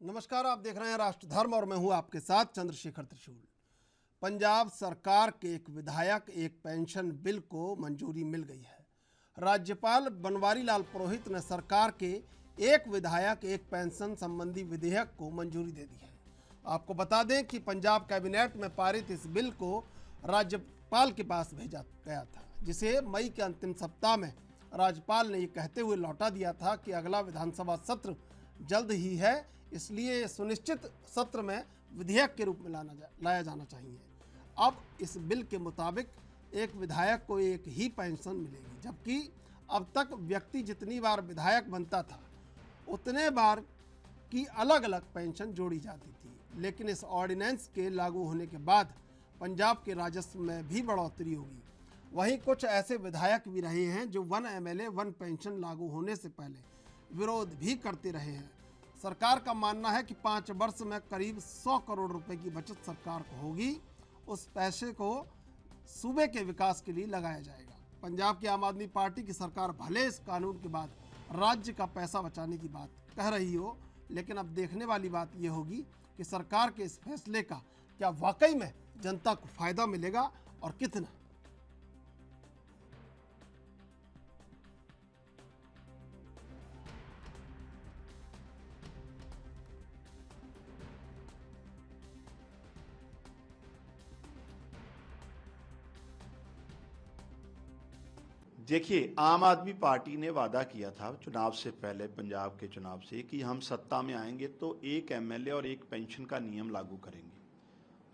नमस्कार, आप देख रहे हैं राष्ट्र धर्म और मैं हूं आपके साथ चंद्रशेखर त्रिशूल। पंजाब सरकार के एक विधायक एक पेंशन बिल को मंजूरी मिल गई है। राज्यपाल बनवारी लाल पुरोहित ने सरकार के एक विधायक एक पेंशन संबंधी विधेयक को मंजूरी दे दी है। आपको बता दें कि पंजाब कैबिनेट में पारित इस बिल को राज्यपाल के पास भेजा गया था, जिसे मई के अंतिम सप्ताह में राज्यपाल ने ये कहते हुए लौटा दिया था कि अगला विधानसभा सत्र जल्द ही है, इसलिए सुनिश्चित सत्र में विधेयक के रूप में लाया जाना चाहिए। अब इस बिल के मुताबिक एक विधायक को एक ही पेंशन मिलेगी, जबकि अब तक व्यक्ति जितनी बार विधायक बनता था उतने बार की अलग अलग पेंशन जोड़ी जाती थी। लेकिन इस ऑर्डिनेंस के लागू होने के बाद पंजाब के राजस्व में भी बढ़ोतरी होगी। वहीं कुछ ऐसे विधायक भी रहे हैं जो 1 MLA 1 पेंशन लागू होने से पहले विरोध भी करते रहे हैं। सरकार का मानना है कि 5 वर्ष में करीब 100 करोड़ रुपए की बचत सरकार को होगी। उस पैसे को सूबे के विकास के लिए लगाया जाएगा। पंजाब की आम आदमी पार्टी की सरकार भले इस कानून के बाद राज्य का पैसा बचाने की बात कह रही हो, लेकिन अब देखने वाली बात यह होगी कि सरकार के इस फैसले का क्या वाकई में जनता को फायदा मिलेगा और कितना। देखिए, आम आदमी पार्टी ने वादा किया था चुनाव से पहले, पंजाब के चुनाव से, कि हम सत्ता में आएंगे तो एक MLA और एक पेंशन का नियम लागू करेंगे।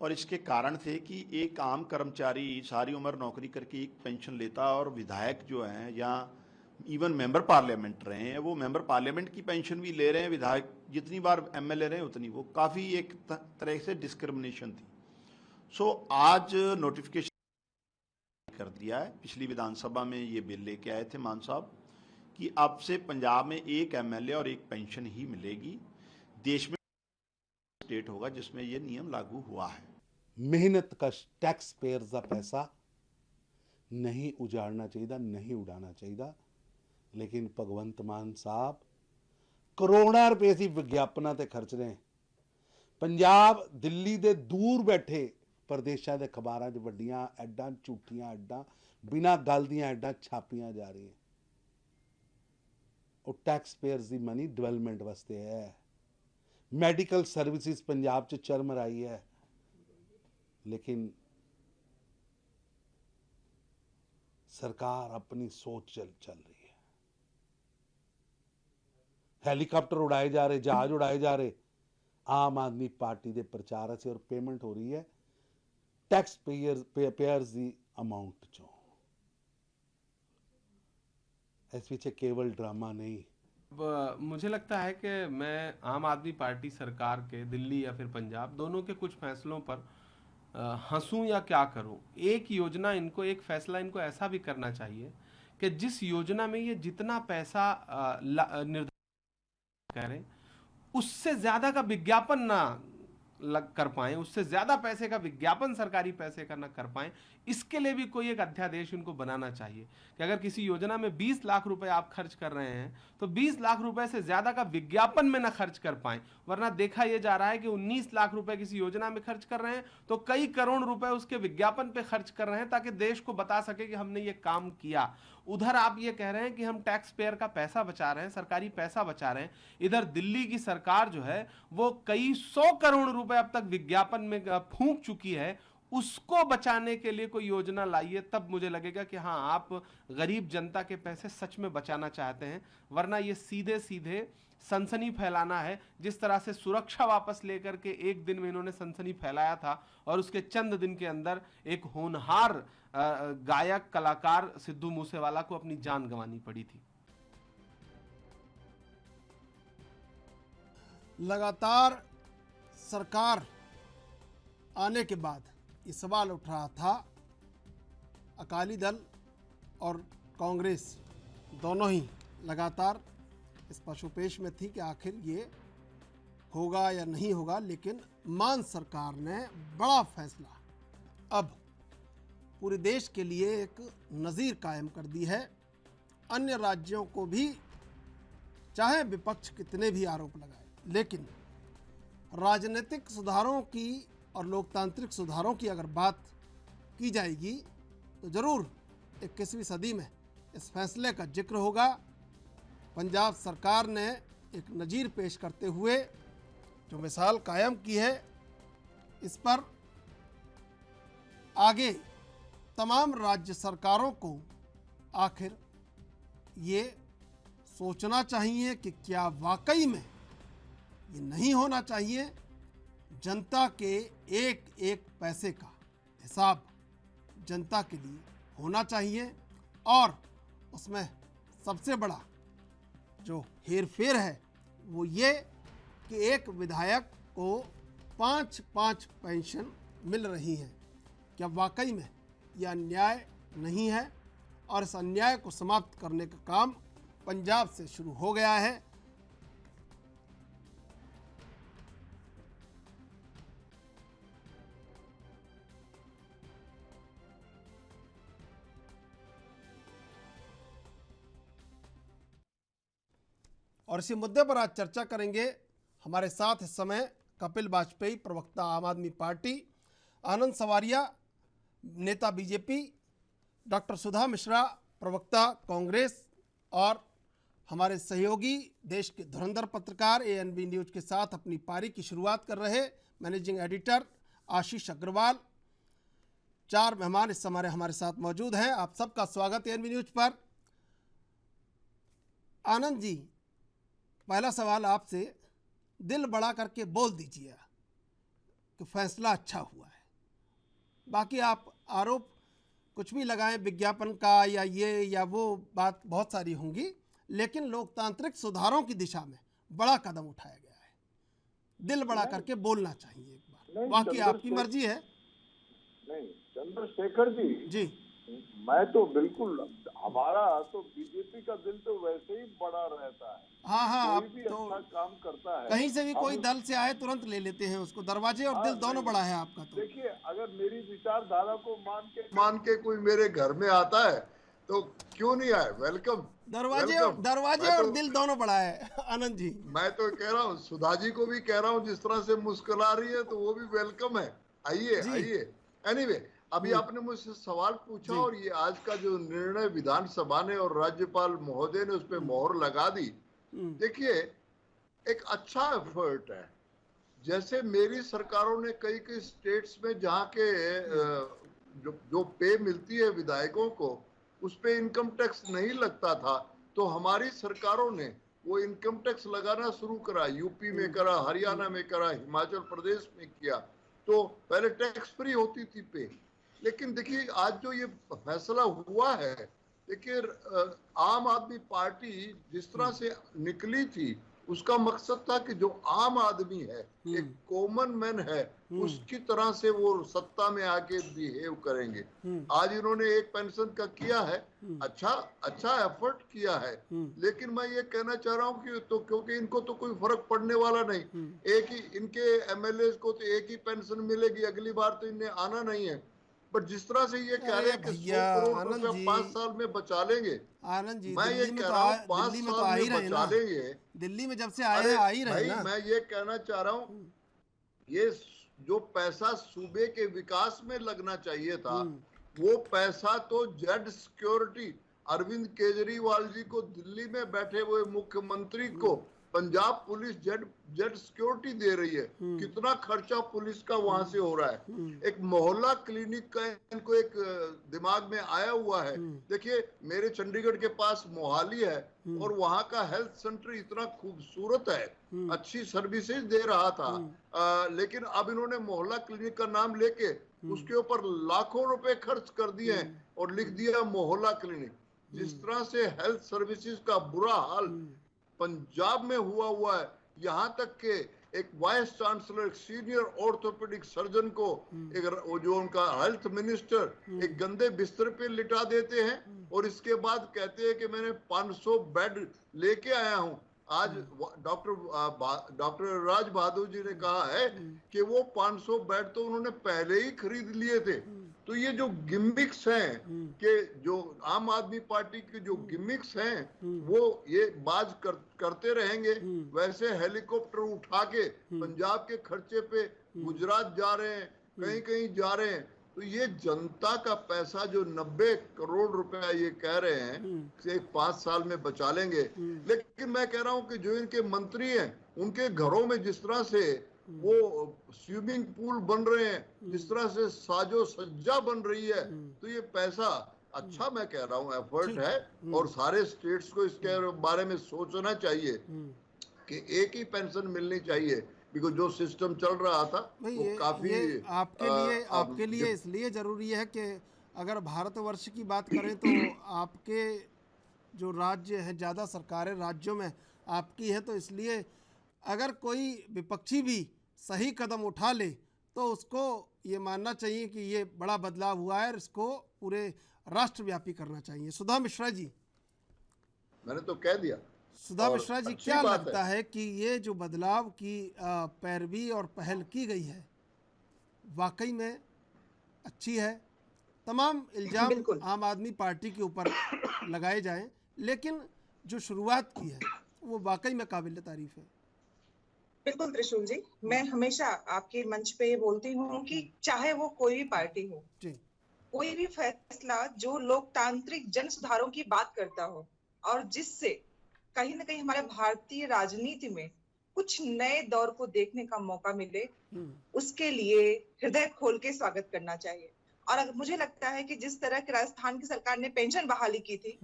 और इसके कारण थे कि एक आम कर्मचारी सारी उम्र नौकरी करके एक पेंशन लेता, और विधायक जो हैं या इवन मेंबर पार्लियामेंट रहे हैं, वो मेंबर पार्लियामेंट की पेंशन भी ले रहे हैं, विधायक जितनी बार MLA रहे उतनी। वो काफ़ी एक तरह से डिस्क्रिमिनेशन थी। सो आज नोटिफिकेशन कर दिया है, पिछली विधानसभा में ये बिल लेके आए थे मान साहब, कि अब से पंजाब में एक MLA और एक पेंशन ही मिलेगी। देश में स्टेट होगा जिसमें ये नियम लागू हुआ है। मेहनत का टैक्स पेयर्स का पैसा नहीं उजाड़ना चाहिए, नहीं उड़ाना चाहिए। लेकिन भगवंत मान साहब करोड़ों रुपए से विज्ञापना ते खर्च रहे हैं। पंजाब दिल्ली दे दूर बैठे प्रदेशों के अखबारों च वड्डियां एडां, झूठियां एडां, बिना गल दियां एडां छापियां जा रही हैं। और टैक्स पेयर्स की मनी डेवलपमेंट वास्ते है। मेडिकल सर्विसेज पंजाब च चरमराई है, लेकिन सरकार अपनी सोच चल रही है। हेलीकॉप्टर उड़ाए जा रहे, जहाज उड़ाए जा रहे आम आदमी पार्टी के प्रचार से, और पेमेंट हो रही है टैक्स पेयर्स की अमाउंट चो। इस पीछे केवल ड्रामा नहीं। मुझे लगता है कि मैं आम आदमी पार्टी सरकार के दिल्ली या फिर पंजाब दोनों के कुछ फैसलों पर हंसूं या क्या करूं। एक योजना इनको, एक फैसला इनको ऐसा भी करना चाहिए कि जिस योजना में ये जितना पैसा निर्धारित करें उससे ज्यादा का विज्ञापन ना कर पाएं, उससे ज्यादा पैसे का विज्ञापन सरकारी पैसे का ना कर पाएं। इसके लिए भी कोई एक अध्यादेश इनको बनाना चाहिए कि अगर किसी योजना में 20 लाख रुपए आप खर्च कर रहे हैं तो 20 लाख रुपए से ज्यादा का विज्ञापन में ना खर्च कर पाएं। वरना देखा यह जा रहा है कि 19 लाख रुपए किसी योजना में खर्च कर रहे हैं तो कई करोड़ रुपए उसके विज्ञापन पे खर्च कर रहे हैं ताकि देश को बता सके कि हमने ये काम किया। उधर आप ये कह रहे हैं कि हम टैक्स पेयर का पैसा बचा रहे हैं, सरकारी पैसा बचा रहे हैं। इधर दिल्ली की सरकार जो है वो कई 100 करोड़ रुपए अब तक विज्ञापन में फूंक चुकी है। उसको बचाने के लिए कोई योजना लाइए, तब मुझे लगेगा कि हाँ, आप गरीब जनता के पैसे सच में बचाना चाहते हैं। वरना ये सीधे सीधे सनसनी फैलाना है। जिस तरह से सुरक्षा वापस लेकर के एक दिन में इन्होंने सनसनी फैलाया था और उसके चंद दिन के अंदर एक होनहार गायक कलाकार सिद्धू मूसेवाला को अपनी जान गंवानी पड़ी थी। लगातार सरकार आने के बाद ये सवाल उठ रहा था, अकाली दल और कांग्रेस दोनों ही लगातार इस पशुपेश में थी कि आखिर ये होगा या नहीं होगा। लेकिन मान सरकार ने बड़ा फैसला अब पूरे देश के लिए एक नज़ीर कायम कर दी है। अन्य राज्यों को भी, चाहे विपक्ष कितने भी आरोप लगाए, लेकिन राजनीतिक सुधारों की और लोकतांत्रिक सुधारों की अगर बात की जाएगी तो ज़रूर 21वीं सदी में इस फैसले का जिक्र होगा। पंजाब सरकार ने एक नज़ीर पेश करते हुए जो मिसाल कायम की है, इस पर आगे तमाम राज्य सरकारों को आखिर ये सोचना चाहिए कि क्या वाकई में ये नहीं होना चाहिए। जनता के एक एक पैसे का हिसाब जनता के लिए होना चाहिए और उसमें सबसे बड़ा जो हेरफेर है वो ये कि एक विधायक को 5-5 पेंशन मिल रही हैं। क्या वाकई में यह अन्याय नहीं है? और इस अन्याय को समाप्त करने का काम पंजाब से शुरू हो गया है। और इसी मुद्दे पर आज चर्चा करेंगे। हमारे साथ इस समय कपिल वाजपेयी, प्रवक्ता आम आदमी पार्टी, आनंद सवारिया, नेता बीजेपी, डॉक्टर सुधा मिश्रा, प्रवक्ता कांग्रेस, और हमारे सहयोगी देश के धुरंधर पत्रकार ANB न्यूज़ के साथ अपनी पारी की शुरुआत कर रहे मैनेजिंग एडिटर आशीष अग्रवाल। 4 मेहमान इस समय हमारे साथ मौजूद हैं। आप सबका स्वागत ANB न्यूज़ पर। आनंद जी, पहला सवाल आपसे, दिल बड़ा करके बोल दीजिए कि फैसला अच्छा हुआ है। बाकी आप आरोप कुछ भी लगाएं विज्ञापन का या ये या वो, बात बहुत सारी होंगी, लेकिन लोकतांत्रिक सुधारों की दिशा में बड़ा कदम उठाया गया है। दिल बड़ा करके बोलना चाहिए एक बार। बाकी आपकी मर्जी है। नहीं चंद्रशेखर जी, मैं तो बिल्कुल, हमारा तो बीजेपी का दिल तो वैसे ही बड़ा रहता है। हाँ, कोई भी तो अच्छा काम करता है, कहीं से भी कोई दल से आए तुरंत ले लेते हैं उसको। दरवाजे और दिल दोनों बड़ा है आपका। तो देखिए, अगर मेरी विचारधारा को मान के कोई मेरे घर में आता है तो क्यों नहीं आए, वेलकम। दरवाजे और दिल दोनों बड़ा है। आनंद जी, मैं तो कह रहा हूँ, सुधा जी को भी कह रहा हूँ, जिस तरह से मुस्कुरा रही है तो वो भी वेलकम है। आइए। एनीवे, अभी आपने मुझसे सवाल पूछा और ये आज का जो निर्णय विधानसभा ने और राज्यपाल महोदय ने उस पर मोहर लगा दी, देखिए एक अच्छा एफर्ट है। जैसे मेरी सरकारों ने कई स्टेट्स में जहाँ के जो पे मिलती है विधायकों को, उस पे इनकम टैक्स नहीं लगता था, तो हमारी सरकारों ने वो इनकम टैक्स लगाना शुरू करा। यूपी में करा, हरियाणा में करा, हिमाचल प्रदेश में किया। तो पहले टैक्स फ्री होती थी पे, लेकिन देखिए आज जो ये फैसला हुआ है, देखिए आम आदमी पार्टी जिस तरह से निकली थी, उसका मकसद था कि जो आम आदमी है, एक कॉमन मैन है, उसकी तरह से वो सत्ता में आके बिहेव करेंगे। आज इन्होंने एक पेंशन का किया है, अच्छा एफर्ट किया है, लेकिन मैं ये कहना चाह रहा हूँ कि तो क्योंकि इनको तो कोई फर्क पड़ने वाला नहीं, एक ही इनके MLA को तो एक ही पेंशन मिलेगी, अगली बार तो इन्हें आना नहीं है। बट जिस तरह से ये कह रहे हैं कि 100 करोड़ रुपया 5 साल में बचा लेंगे, आनंद जी, मैं ये कह रहा हूँ 5 साल में बचा लेंगे। दिल्ली में जब से आए आ ही रहे ना। मैं ये कहना चाह रहा हूँ, ये जो पैसा सूबे के विकास में लगना चाहिए था, वो पैसा तो जेड सिक्योरिटी, अरविंद केजरीवाल जी को, दिल्ली में बैठे हुए मुख्यमंत्री को पंजाब पुलिस जेड सिक्योरिटी दे रही है। कितना खर्चा पुलिस का वहां से हो रहा है। एक मोहल्ला क्लिनिक का इनको एक दिमाग में आया हुआ है। देखिए, मेरे चंडीगढ़ के पास मोहाली है और वहां का हेल्थ सेंटर इतना खूबसूरत है, अच्छी सर्विसेज दे रहा था, लेकिन अब इन्होंने मोहल्ला क्लिनिक का नाम लेके उसके ऊपर लाखों रुपए खर्च कर दिए हैं और लिख दिया मोहल्ला क्लिनिक। जिस तरह से हेल्थ सर्विसेज का बुरा हाल पंजाब में हुआ है, यहाँ तक के एक वाइस चांसलर, एक सीनियर ऑर्थोपेडिक सर्जन को, एक जो उनका हेल्थ मिनिस्टर एक गंदे बिस्तर पे लिटा देते हैं और इसके बाद कहते हैं कि मैंने 500 बेड लेके आया हूं। आज डॉक्टर राज बहादुर जी ने कहा है कि वो 500 बेड तो उन्होंने पहले ही खरीद लिए थे। तो ये जो गिमिक्स हैं कि जो आम आदमी पार्टी के जो गिमिक्स हैं वो ये बाज करते रहेंगे। वैसे हेलीकॉप्टर उठा के पंजाब के खर्चे पे गुजरात जा रहे हैं, कहीं कहीं जा रहे हैं। तो ये जनता का पैसा जो 90 करोड़ रुपया ये कह रहे हैं कि 5 साल में बचा लेंगे, लेकिन मैं कह रहा हूं कि जो इनके मंत्री हैं उनके घरों में जिस तरह से वो स्विमिंग पूल बन रहे हैं, जिस तरह से साजो सज्जा बन रही है, तो ये पैसा अच्छा, मैं कह रहा हूँ एफर्ट है और सारे स्टेट्स को इसके बारे में सोचना चाहिए कि एक ही पेंशन मिलनी चाहिए, बिकॉज जो सिस्टम चल रहा था वो काफी आपके लिए इसलिए जरूरी है कि अगर भारतवर्ष की बात करें तो आपके जो राज्य हैं, ज़्यादा सरकारें राज्यों में आपकी है, तो इसलिए अगर कोई विपक्षी भी सही कदम उठा ले तो उसको ये मानना चाहिए कि ये बड़ा बदलाव हुआ है और इसको पूरे राष्ट्रव्यापी करना चाहिए। सुधा मिश्रा जी, मैंने तो कह दिया। सुधा मिश्रा जी, क्या लगता है कि ये जो बदलाव की पैरवी और पहल की गई है वाकई में अच्छी है? तमाम इल्जाम आम आदमी पार्टी के ऊपर लगाए जाएं, लेकिन जो शुरुआत की है वो वाकई में काबिल तारीफ है। बिल्कुल त्रिशूल जी, मैं हमेशा आपके मंच पे ये बोलती हूँ कि चाहे वो कोई भी पार्टी हो, कोई भी फैसला जो लोकतांत्रिक जन सुधारों की बात करता हो और जिससे कहीं ना कहीं हमारे भारतीय राजनीति में कुछ नए दौर को देखने का मौका मिले, उसके लिए हृदय खोल के स्वागत करना चाहिए। और अगर मुझे लगता है कि जिस तरह की राजस्थान की सरकार ने पेंशन बहाली की थी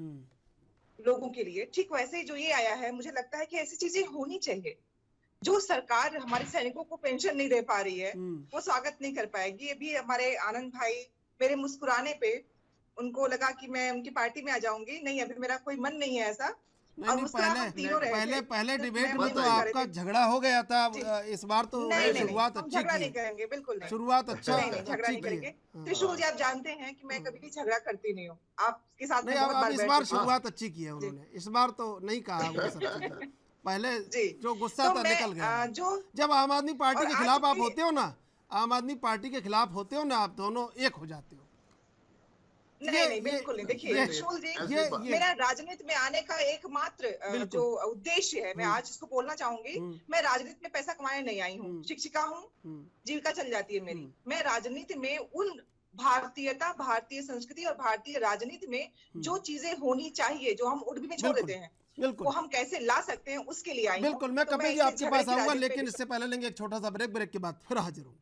लोगों के लिए, ठीक वैसे ही जो ये आया है, मुझे लगता है कि ऐसी चीजें होनी चाहिए। जो सरकार हमारे सैनिकों को पेंशन नहीं दे पा रही है वो स्वागत नहीं कर पाएगी। अभी हमारे आनंद भाई मेरे मुस्कुराने पे उनको लगा कि मैं उनकी पार्टी में आ जाऊंगी, नहीं अभी मेरा कोई मन नहीं है ऐसा। पहले डिबेट में तो आपका झगड़ा हो गया था, इस बार तो शुरुआत अच्छी झगड़ा नहीं करेंगे, बिल्कुल नहीं, शुरुआत अच्छा झगड़ा नहीं करेंगे। त्रिशूल जी, आप जानते हैं कि मैं कभी भी झगड़ा करती नहीं हूँ आपके साथ। नहीं, इस बार शुरुआत अच्छी की है उन्होंने, इस बार तो नहीं कहा वो सब चीजें। पहले जो गुस्सा था निकल गया। जब आम आदमी पार्टी के खिलाफ आप होते हो ना, आम आदमी पार्टी के खिलाफ होते हो ना, आप दोनों एक हो जाते हो। नहीं, बिल्कुल नहीं। देखिए त्रिशूल जी, मेरा राजनीति में आने का एकमात्र जो उद्देश्य है, मैं आज इसको बोलना चाहूंगी, मैं राजनीति में पैसा कमाने नहीं आई हूँ, शिक्षिका हूँ, जीविका चल जाती है मेरी। मैं राजनीति में उन भारतीयता, भारतीय संस्कृति और भारतीय राजनीति में जो चीजें होनी चाहिए, जो हम उर्दू में छोड़ देते हैं, वो हम कैसे ला सकते हैं, उसके लिए आई हूं। बिल्कुल, मैं कभी भी आपके पास आऊंगा, लेकिन इससे पहले लेंगे एक छोटा सा ब्रेक। ब्रेक के बाद फिर हाजिर होंगे।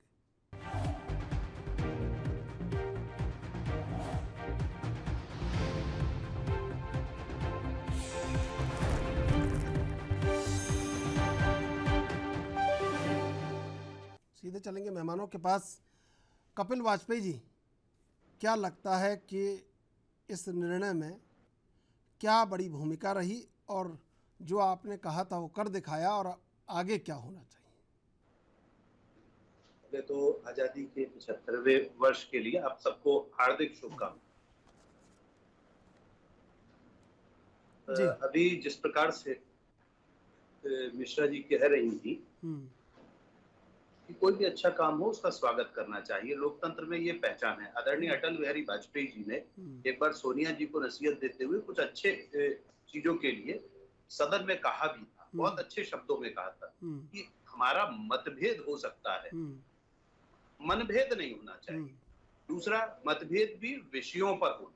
सीधे चलेंगे मेहमानों के पास। कपिल वाजपेयी जी, क्या लगता है कि इस निर्णय में क्या बड़ी भूमिका रही और जो आपने कहा था वो कर दिखाया, और आगे क्या होना चाहिए? पहले तो आजादी के 75वें वर्ष के लिए आप सबको हार्दिक शुभकामनाएं। अभी जिस प्रकार से मिश्रा जी कह रही थी कि कोई भी अच्छा काम हो उसका स्वागत करना चाहिए, लोकतंत्र में ये पहचान है। आदरणीय अटल बिहारी वाजपेयी जी ने एक बार सोनिया जी को नसीहत देते हुए कुछ अच्छे चीजों के लिए सदन में कहा भी था, बहुत अच्छे शब्दों में कहा था कि हमारा मतभेद हो सकता है, मनभेद नहीं होना चाहिए। दूसरा, मतभेद भी विषयों पर हो।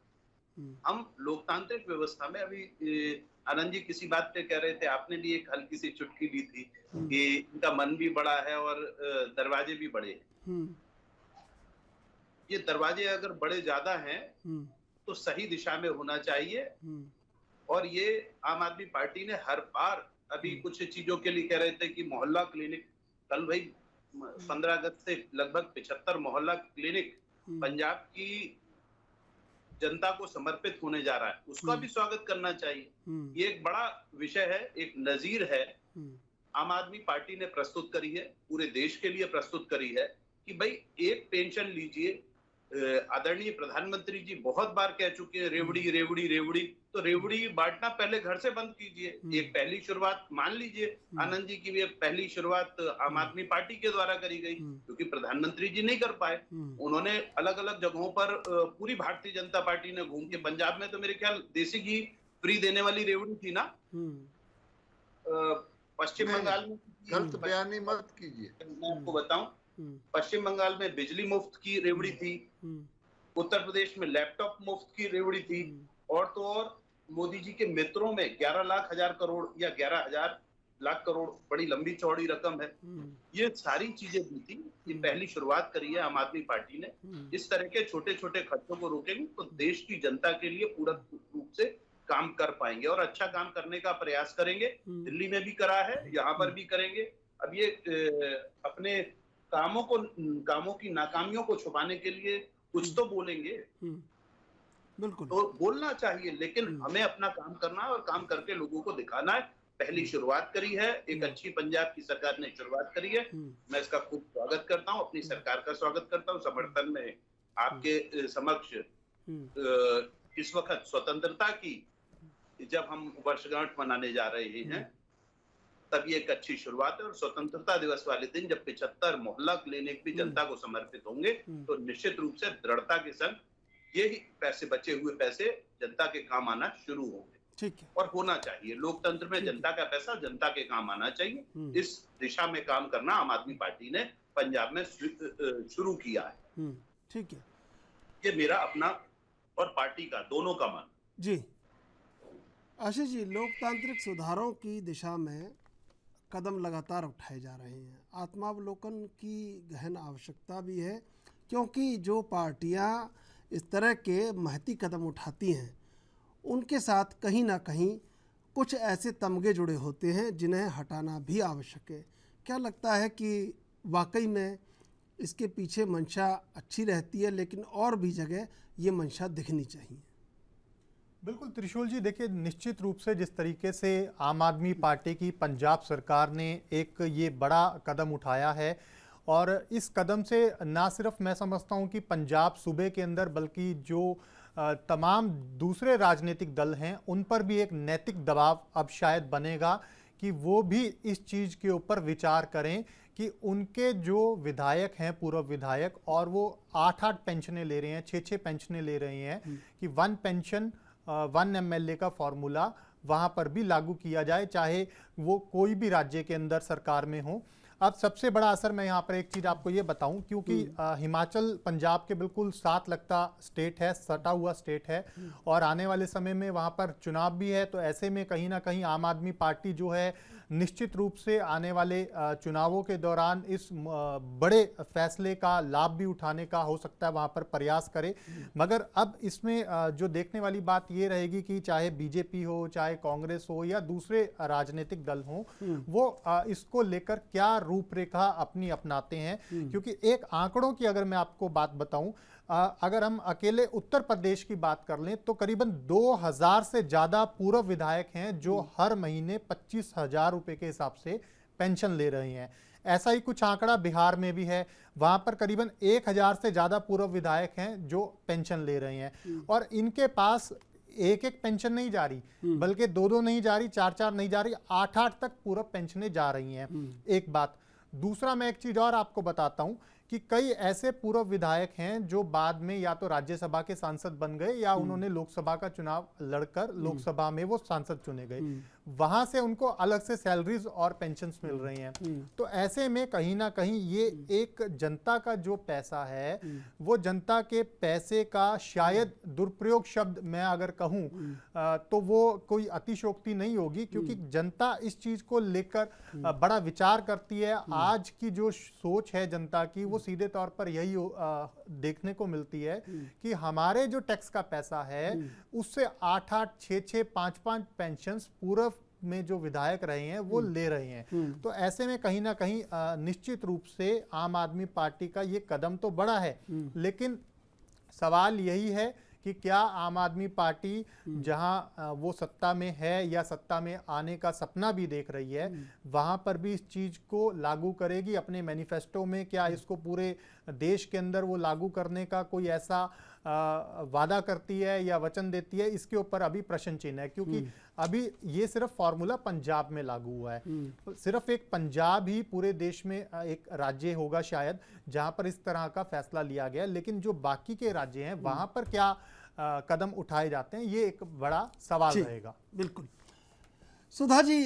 हम लोकतांत्रिक व्यवस्था में, अभी आनंद जी किसी बात पे कह रहे थे, आपने भी एक हल्की सी चुटकी ली थी कि इनका मन भी बड़ा है और दरवाजे भी बड़े हैं। ये दरवाजे अगर बड़े ज्यादा हैं तो सही दिशा में होना चाहिए। और ये आम आदमी पार्टी ने हर बार, अभी कुछ चीजों के लिए कह रहे थे कि मोहल्ला क्लिनिक, कल भाई 15 अगस्त से लगभग 75 मोहल्ला क्लिनिक पंजाब की जनता को समर्पित होने जा रहा है, उसका भी स्वागत करना चाहिए। ये एक बड़ा विषय है, एक नजीर है, आम आदमी पार्टी ने प्रस्तुत करी है, पूरे देश के लिए प्रस्तुत करी है कि भाई एक पेंशन लीजिए, आदरणीय प्रधानमंत्री जी बहुत बार कह चुके हैं रेवड़ी रेवड़ी रेवड़ी, तो रेवड़ी बांटना पहले घर से बंद कीजिए। एक पहली शुरुआत मान लीजिए आनंद जी की भी पहली शुरुआत आम आदमी पार्टी के द्वारा करी गई, क्योंकि प्रधानमंत्री जी नहीं कर पाए। उन्होंने अलग अलग जगहों पर पूरी भारतीय जनता पार्टी ने घूम के, पंजाब में तो मेरे ख्याल देसी घी फ्री देने वाली रेवड़ी थी ना, पश्चिम बंगाल में गलत बयानी मत कीजिए। मैं आपको बताऊं, पश्चिम बंगाल में बिजली मुफ्त की रेवड़ी थी, उत्तर प्रदेश में लैपटॉप मुफ्त की रेवड़ी थी, और तो और मोदी जी के मित्रों में 11 लाख हजार करोड़ या 11,000 लाख करोड़, बड़ी लंबी चौड़ी रकम है। ये सारी चीजें दी थी। ये पहली शुरुआत करी है आम आदमी पार्टी ने। इस तरह के छोटे छोटे खर्चों को रोकेंगे तो देश की जनता के लिए पूरा रूप से काम कर पाएंगे और अच्छा काम करने का प्रयास करेंगे। दिल्ली में भी करा है, यहाँ पर भी करेंगे। अब ये अपने कामों की नाकामियों को छुपाने के लिए कुछ तो बोलेंगे, बिल्कुल तो बोलना चाहिए, लेकिन हमें अपना काम करना है और काम करके लोगों को दिखाना है। पहली शुरुआत करी है, एक अच्छी पंजाब की सरकार ने शुरुआत करी है। मैं इसका खूब स्वागत करता हूँ, अपनी सरकार का स्वागत करता हूँ। समर्थन में आपके समक्ष इस वक्त स्वतंत्रता की जब हम वर्षगांठ मनाने जा रहे हैं, तब ये एक अच्छी शुरुआत है। और स्वतंत्रता दिवस वाले दिन जब 75 मोहल्ला क्लिनिक भी जनता को समर्पित होंगे, तो निश्चित रूप से दृढ़ता के संग ये पैसे, बचे हुए पैसे जनता के काम आना शुरू होंगे। ठीक है, और होना चाहिए। लोकतंत्र में जनता का पैसा जनता के काम आना चाहिए। इस दिशा में काम करना आम आदमी पार्टी ने पंजाब में शुरू किया है। ठीक है, ये मेरा अपना और पार्टी का दोनों का मन। जी आशीष जी, लोकतांत्रिक सुधारों की दिशा में कदम लगातार उठाए जा रहे हैं। आत्मावलोकन की गहन आवश्यकता भी है, क्योंकि जो पार्टियां इस तरह के महती कदम उठाती हैं उनके साथ कहीं ना कहीं कुछ ऐसे तमगे जुड़े होते हैं जिन्हें हटाना भी आवश्यक है। क्या लगता है कि वाकई में इसके पीछे मंशा अच्छी रहती है, लेकिन और भी जगह ये मंशा दिखनी चाहिए? बिल्कुल त्रिशूल जी, देखिए निश्चित रूप से जिस तरीके से आम आदमी पार्टी की पंजाब सरकार ने एक ये बड़ा कदम उठाया है, और इस कदम से ना सिर्फ मैं समझता हूँ कि पंजाब सूबे के अंदर, बल्कि जो तमाम दूसरे राजनीतिक दल हैं उन पर भी एक नैतिक दबाव अब शायद बनेगा कि वो भी इस चीज़ के ऊपर विचार करें कि उनके जो विधायक हैं, पूर्व विधायक, और वो 8-8 पेंशनें ले रहे हैं, 6-6 पेंशनें ले रहे हैं, कि 1 पेंशन 1 MLA का फॉर्मूला वहाँ पर भी लागू किया जाए, चाहे वो कोई भी राज्य के अंदर सरकार में हो। अब सबसे बड़ा असर मैं यहाँ पर एक चीज़ आपको ये बताऊं, क्योंकि हिमाचल पंजाब के बिल्कुल साथ लगता स्टेट है, सटा हुआ स्टेट है, और आने वाले समय में वहाँ पर चुनाव भी है। तो ऐसे में कहीं ना कहीं आम आदमी पार्टी जो है निश्चित रूप से आने वाले चुनावों के दौरान इस बड़े फैसले का लाभ भी उठाने का हो सकता है वहाँ पर प्रयास करे। मगर अब इसमें जो देखने वाली बात ये रहेगी कि चाहे बीजेपी हो, चाहे कांग्रेस हो, या दूसरे राजनीतिक दल हों, वो इसको लेकर क्या रूपरेखा अपनी अपनाते हैं। क्योंकि एक आंकड़ों की अगर मैं आपको बात बताऊं, अगर हम अकेले उत्तर प्रदेश की बात कर लें तो करीबन 2000 से ज्यादा पूर्व विधायक हैं जो हर महीने 25,000 रुपए के हिसाब से पेंशन ले रहे हैं। ऐसा ही कुछ आंकड़ा बिहार में भी है, वहां पर करीबन 1000 से ज्यादा पूर्व विधायक हैं जो पेंशन ले रहे हैं, और इनके पास एक एक पेंशन नहीं जा रही, बल्कि 2-2 नहीं जा रही, 4-4 नहीं जा रही, 8-8 तक पूर्व पेंशनें जा रही हैं। एक बात। दूसरा, मैं एक चीज और आपको बताता हूं कि कई ऐसे पूर्व विधायक हैं जो बाद में या तो राज्यसभा के सांसद बन गए, या उन्होंने लोकसभा का चुनाव लड़कर लोकसभा में वो सांसद चुने गए, वहां से उनको अलग से सैलरीज और पेंशन्स मिल रही हैं। तो ऐसे में कहीं ना कहीं ये एक जनता का जो पैसा है, वो जनता के पैसे का शायद दुरुपयोग शब्द मैं अगर कहूं तो वो कोई अतिशयोक्ति नहीं होगी, क्योंकि जनता इस चीज को लेकर बड़ा विचार करती है। आज की जो सोच है जनता की, वो सीधे तौर पर यही देखने को मिलती है कि हमारे जो टैक्स का पैसा है उससे 8-8, 6-6, 5-5 पेंशन्स पूर्व में जो विधायक रहे हैं वो ले रहे हैं। तो ऐसे में कहीं ना कहीं निश्चित रूप से आम आदमी पार्टी का ये कदम तो बड़ा है, लेकिन सवाल यही है कि क्या आम आदमी पार्टी जहां वो सत्ता में है या सत्ता में आने का सपना भी देख रही है, वहां पर भी इस चीज को लागू करेगी अपने मैनिफेस्टो में? क्या इसको पूरे देश के अंदर वो लागू करने का कोई ऐसा वादा करती है या वचन देती है? इसके ऊपर अभी प्रश्न चिन्ह है, क्योंकि अभी ये सिर्फ फॉर्मूला पंजाब में लागू हुआ है। सिर्फ एक पंजाब ही पूरे देश में एक राज्य होगा शायद जहां पर इस तरह का फैसला लिया गया, लेकिन जो बाकी के राज्य हैं वहां पर क्या कदम उठाए जाते हैं, ये एक बड़ा सवाल रहेगा। बिल्कुल। सुधा जी,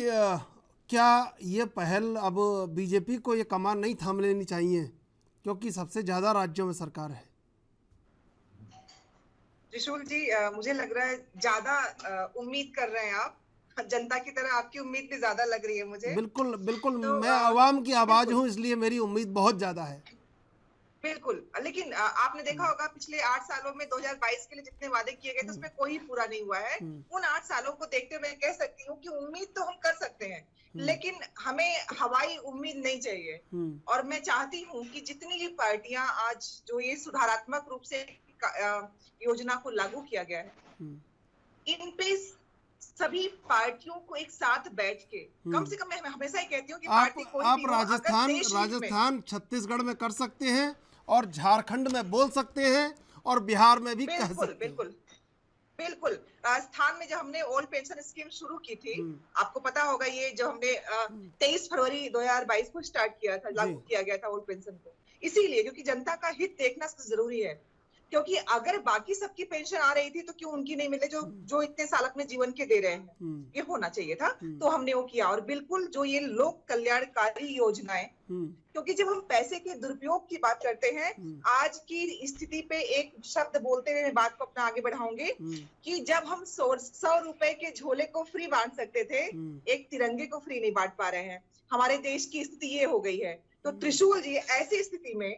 क्या ये पहल अब बीजेपी को ये कमान नहीं थाम लेनी चाहिए, क्योंकि सबसे ज्यादा राज्यों में सरकार है? त्रिशूल जी, मुझे लग रहा है ज्यादा उम्मीद कर रहे हैं आप। जनता की तरह आपकी उम्मीद भी ज्यादा लग रही है मुझे। बिल्कुल बिल्कुल, तो, मैं आवाम की आवाज हूँ, इसलिए मेरी उम्मीद बहुत ज्यादा है। बिल्कुल, लेकिन आपने देखा होगा पिछले 8 सालों में 2022 के लिए जितने वादे किए गए थे उसमें कोई पूरा नहीं हुआ है। उन 8 सालों को देखते हुए मैं कह सकती हूँ कि उम्मीद तो हम कर सकते हैं, लेकिन हमें हवाई उम्मीद नहीं चाहिए। और मैं चाहती हूँ कि जितनी भी पार्टियां आज जो ये सुधारात्मक रूप से योजना को लागू किया गया है, इन पे सभी पार्टियों को एक साथ बैठ के कम से कम, मैं हमेशा ही कहती हूँ कि पार्टी कोई भी हो, राजस्थान छत्तीसगढ़ में कर सकते हैं और झारखंड में बोल सकते हैं और बिहार में भी कह सकते हैं। बिल्कुल बिल्कुल। राजस्थान में जब हमने ओल्ड पेंशन स्कीम शुरू की थी, आपको पता होगा, ये जो हमने 23 फरवरी 2022 को स्टार्ट किया था, लागू किया गया था ओल्ड पेंशन को, इसीलिए क्योंकि जनता का हित देखना जरूरी है। क्योंकि अगर बाकी सबकी पेंशन आ रही थी तो क्यों उनकी नहीं मिले, जो इतने साल अपने जीवन के दे रहे हैं, ये होना चाहिए था। तो हमने वो किया। और बिल्कुल जो ये लोक कल्याणकारी योजनाएं, क्योंकि जब हम पैसे के दुरुपयोग की बात करते हैं, आज की स्थिति पे एक शब्द बोलते हुए मैं बात को अपना आगे बढ़ाऊंगी कि जब हम 100 रुपए के झोले को फ्री बांट सकते थे, एक तिरंगे को फ्री नहीं बांट पा रहे हैं। हमारे देश की स्थिति ये हो गई है। तो त्रिशूल जी, ऐसी स्थिति में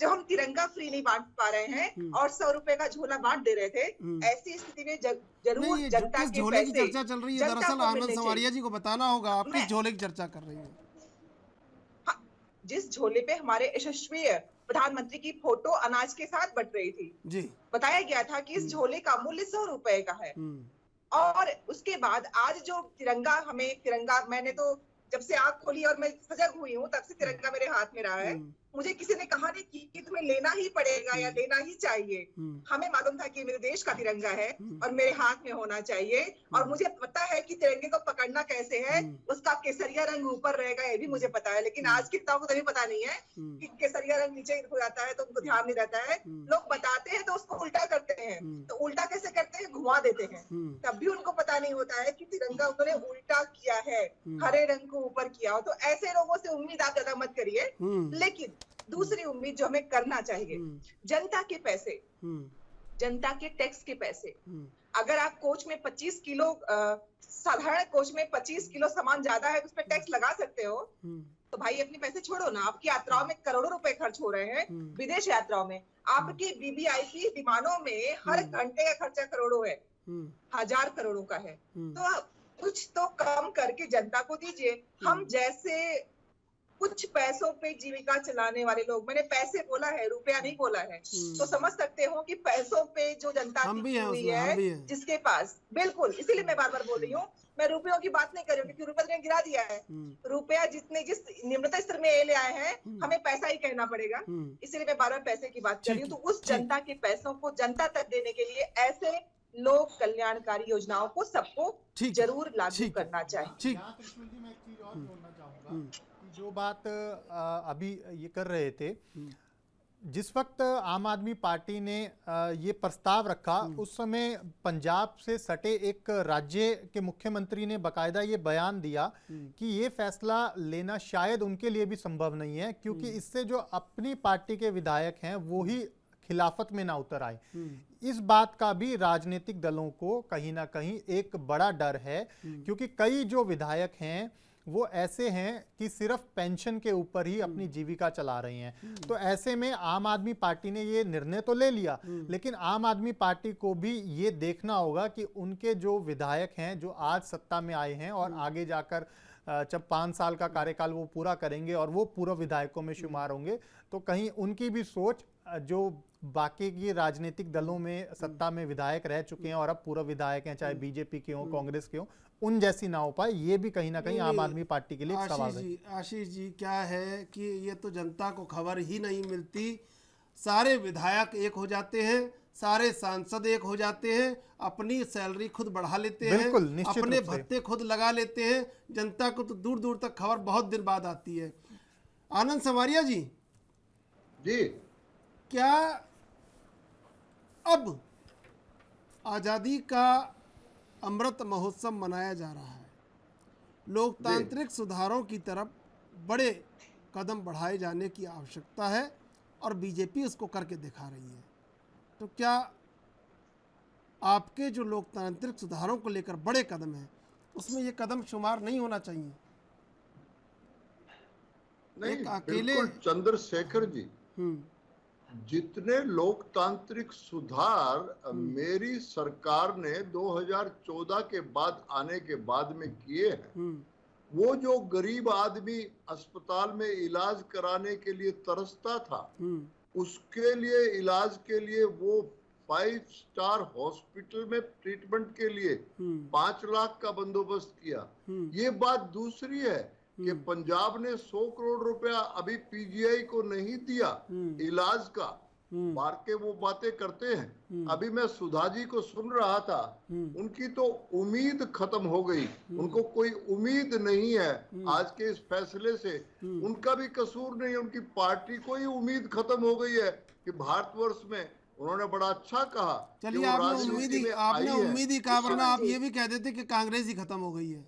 जब हम तिरंगा फ्री नहीं बांट पा रहे हैं और 100 रुपए का झोला बांट दे रहे थे, ऐसी स्थिति में जरूर जनता के झोले की चर्चा चल रही है, दरअसल आनंद संवारिया जी को बताना होगा आप किस झोले की चर्चा कर रही हैं। हाँ, जिस झोले पे हमारे यशस्वी प्रधानमंत्री की फोटो अनाज के साथ बट रही थी जी, बताया गया था कि इस झोले का मूल्य 100 रुपए का है। और उसके बाद आज जो तिरंगा मैंने तो जब से आंख खोली और मैं सजग हुई हूँ, तब से तिरंगा मेरे हाथ में रहा है। मुझे किसी ने कहा नहीं कि तुम्हें लेना ही पड़ेगा या लेना ही चाहिए। हमें मालूम था कि मेरे देश का तिरंगा है और मेरे हाथ में होना चाहिए। और मुझे पता है कि तिरंगे को पकड़ना कैसे है, उसका केसरिया रंग ऊपर रहेगा, ये भी मुझे पता है। लेकिन आज के युवाओं को तभी पता नहीं है कि केसरिया रंग नीचे हो जाता है तो उनको ध्यान नहीं रहता है। लोग बताते हैं तो उसको उल्टा करते हैं। तो उल्टा कैसे करते हैं? घुमा देते हैं। तब भी उनको पता नहीं होता है कि तिरंगा उन्होंने उल्टा किया है, हरे रंग को ऊपर किया हो। तो ऐसे लोगों से उम्मीद आप ज्यादा मत करिए। लेकिन दूसरी उम्मीद जो हमें करना चाहिए, जनता के पैसे, जनता के टैक्स के पैसे, अगर आप कोच में 25 किलो साधारण कोच में 25 किलो सामान ज्यादा है तो उस पर टैक्स लगा सकते हो, तो भाई अपने पैसे छोड़ो ना। आपकी यात्राओं में करोड़ों रुपए खर्च हो रहे हैं, विदेश यात्राओं में। आपकी वीवीआईपी विमानों में हर घंटे का खर्चा करोड़ों है, 1000 करोड़ों का है। तो कुछ तो कम करके जनता को दीजिए। हम जैसे कुछ पैसों पे जीविका चलाने वाले लोग, मैंने पैसे बोला है, रुपया नहीं बोला है, तो समझ सकते हो कि पैसों पे जो जनता टिकी हुई है, जिसके पास, बिल्कुल, इसीलिए मैं बार बार बोल रही हूँ, मैं रुपयों की बात नहीं कर रही हूँ क्योंकि रुपया ने गिरा दिया है। रुपया जिस निम्नतम स्तर में ले आए हैं, हमें पैसा ही कहना पड़ेगा। इसीलिए मैं बार बार पैसे की बात कर रही हूँ। तो उस जनता के पैसों को जनता तक देने के लिए ऐसे लोक कल्याणकारी योजनाओं को सबको जरूर लागू करना चाहिए। जो बात अभी ये कर रहे थे, जिस वक्त आम आदमी पार्टी ने ये प्रस्ताव रखा, उस समय पंजाब से सटे एक राज्य के मुख्यमंत्री ने बाकायदा ये बयान दिया कि ये फैसला लेना शायद उनके लिए भी संभव नहीं है, क्योंकि इससे जो अपनी पार्टी के विधायक हैं वो ही खिलाफत में ना उतर आए। इस बात का भी राजनीतिक दलों को कहीं ना कहीं एक बड़ा डर है, क्योंकि कई जो विधायक हैं वो ऐसे हैं कि सिर्फ पेंशन के ऊपर ही अपनी जीविका चला रहे हैं। तो ऐसे में आम आदमी पार्टी ने ये निर्णय तो ले लिया, लेकिन आम आदमी पार्टी को भी ये देखना होगा कि उनके जो विधायक हैं, जो आज सत्ता में आए हैं और आगे जाकर जब 5 साल का कार्यकाल वो पूरा करेंगे और वो पूर्व विधायकों में शुमार होंगे, तो कहीं उनकी भी सोच जो बाकी की राजनीतिक दलों में सत्ता में विधायक रह चुके हैं और अब पूर्व विधायक हैं, चाहे बीजेपी के हों, कांग्रेस के हों, उन जैसी ना हो पाए, ये भी कहीं ना कहीं आम आदमी पार्टी के लिए एक सवाल है। आशीष जी, क्या है कि ये तो जनता को खबर ही नहीं मिलती। सारे विधायक एक हो जाते हैं, सारे सांसद एक हो जाते हैं, अपनी सैलरी खुद बढ़ा लेते हैं, अपने भत्ते खुद लगा लेते हैं। जनता को तो दूर दूर तक खबर बहुत दिन बाद आती है। आनंद संवारिया जी, क्या अब आज़ादी का अमृत महोत्सव मनाया जा रहा है, लोकतांत्रिक सुधारों की तरफ बड़े कदम बढ़ाए जाने की आवश्यकता है और बीजेपी उसको करके दिखा रही है, तो क्या आपके जो लोकतांत्रिक सुधारों को लेकर बड़े कदम हैं उसमें ये कदम शुमार नहीं होना चाहिए? नहीं, बिल्कुल चंद्रशेखर जी, जितने लोकतांत्रिक सुधार मेरी सरकार ने 2014 के बाद आने के बाद में किए हैं, वो जो गरीब आदमी अस्पताल में इलाज कराने के लिए तरसता था, उसके लिए इलाज के लिए वो 5 स्टार हॉस्पिटल में ट्रीटमेंट के लिए 5 लाख का बंदोबस्त किया। ये बात दूसरी है कि पंजाब ने 100 करोड़ रुपया अभी पीजीआई को नहीं दिया इलाज का, बार के वो बातें करते हैं। अभी मैं सुधा जी को सुन रहा था, उनकी तो उम्मीद खत्म हो गई, उनको कोई उम्मीद नहीं है आज के इस फैसले से। उनका भी कसूर नहीं, उनकी पार्टी को ही उम्मीद खत्म हो गई है कि भारतवर्ष में उन्होंने बड़ा अच्छा कहा। चलिए, आपने उम्मीद ही कहा, वरना आप ये भी कह देते कि कांग्रेस ही खत्म हो गई है।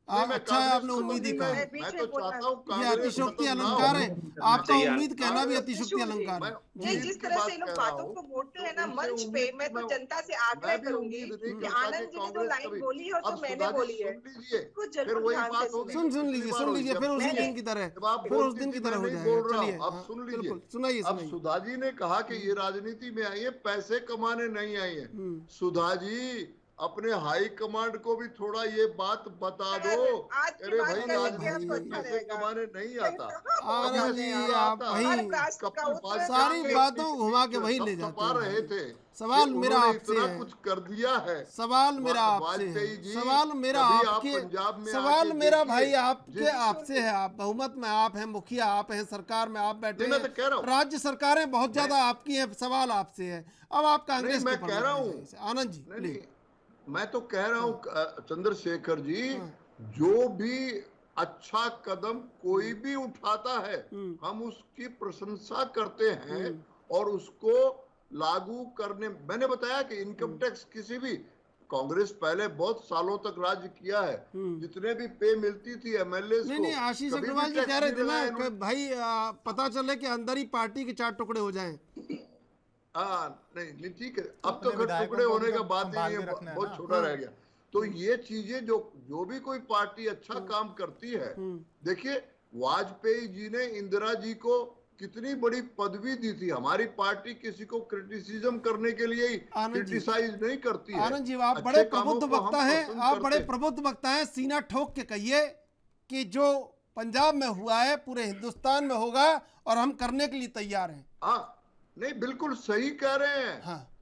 अच्छा है आपने उम्मीद ही कहा। मैं तो चाहता हूँ ये अतिशोक्ति अलंकार है, आपका उम्मीद कहना भी अतिशोक्ति अलंकार है। जिस तरह से लोग बातों को मोड़ते हैं ना मंच पे, मैं तो जनता से आग्रह करूंगी कि आनंद जी ने जो लाइन बोली है और जो मैंने बोली है, कुछ जरूर ध्यान से सुन लीजिए, फिर उसी दिन की तरह हो जाएगा। चलिए, अब सुन लीजिए, सुनाइए। अब सुधा जी ने कहा कि ये राजनीति में आई है, पैसे कमाने नहीं आई है। सुधा जी, अपने हाई कमांड को भी थोड़ा ये बात बता दो, अरे भाई राजनीति में पैसे कमाने नहीं आता। सारी बातों घुमा के वही ले जाते रहे थे। सवाल मेरा आपसे है, कुछ कर दिया है, सवाल मेरा आपसे है, सवाल मेरा भाई आपसे है। आप बहुमत में आप हैं, मुखिया आप हैं, सरकार में आप बैठे हैं, राज्य सरकारें बहुत ज्यादा आपकी हैं, सवाल आपसे है। अब आप कांग्रेस मैं कह रहा हूँ आनंद जी, मैं तो कह रहा हूँ चंद्रशेखर जी, जो भी अच्छा कदम कोई भी उठाता है हम उसकी प्रशंसा करते हैं और उसको लागू करने। मैंने बताया कि इनकम टैक्स किसी भी, कांग्रेस पहले बहुत सालों तक राज्य किया है, जितने भी पे मिलती थी एमएलए को। नहीं, आशीष अग्रवाल जी कह रहे थे ना भाई पता चले कि अंदर ही पार्टी के 4 टुकड़े हो जाएं। नहीं ठीक है, अब तो टुकड़े होने का बात ही है, बहुत छोटा रह गया। तो ये चीजें जो भी कोई पार्टी अच्छा काम करती है, देखिए वाजपेयी जी ने इंदिरा जी को कितनी बड़ी पदवी दी थी। हमारी पार्टी किसी को क्रिटिसिज्म करने के लिए ही क्रिटिसाइज नहीं करती है। आनंद जी, आप बड़े प्रबुद्ध वक्ता हैं, आप बड़े प्रबुद्ध वक्ता हैं। सीना ठोक के कहिए कि जो पंजाब में हुआ है पूरे हिंदुस्तान में होगा और हम करने के लिए तैयार हैं। नहीं, बिल्कुल सही कह रहे हैं।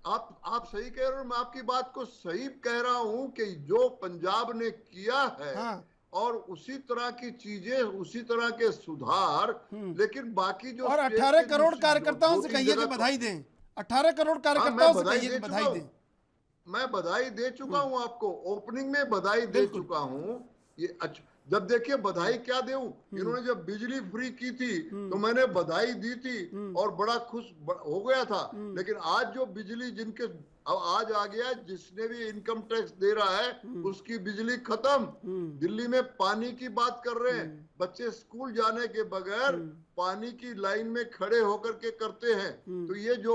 आप सही कह रहे हो, मैं आपकी बात को सही कह रहा हूं कि जो पंजाब ने किया है और उसी तरह की चीजें, उसी तरह के सुधार, लेकिन बाकी जो और 18 करोड़ कार्यकर्ताओं से कहिए कि बधाई दें। 18 करोड़ कार्यकर्ताओं से कहिए कि बधाई दें। मैं बधाई दे चुका हूं आपको, ओपनिंग में बधाई दे चुका हूं। ये अच्छा, जब देखिए बधाई क्या दूं, इन्होंने जब बिजली फ्री की थी तो मैंने बधाई दी थी और बड़ा खुश हो गया था। लेकिन आज जो बिजली जिनके अब आज आ गया, जिसने भी इनकम टैक्स दे रहा है उसकी बिजली खत्म। दिल्ली में पानी की बात कर रहे हैं, बच्चे स्कूल जाने के बगैर पानी की लाइन में खड़े होकर के करते हैं। तो ये जो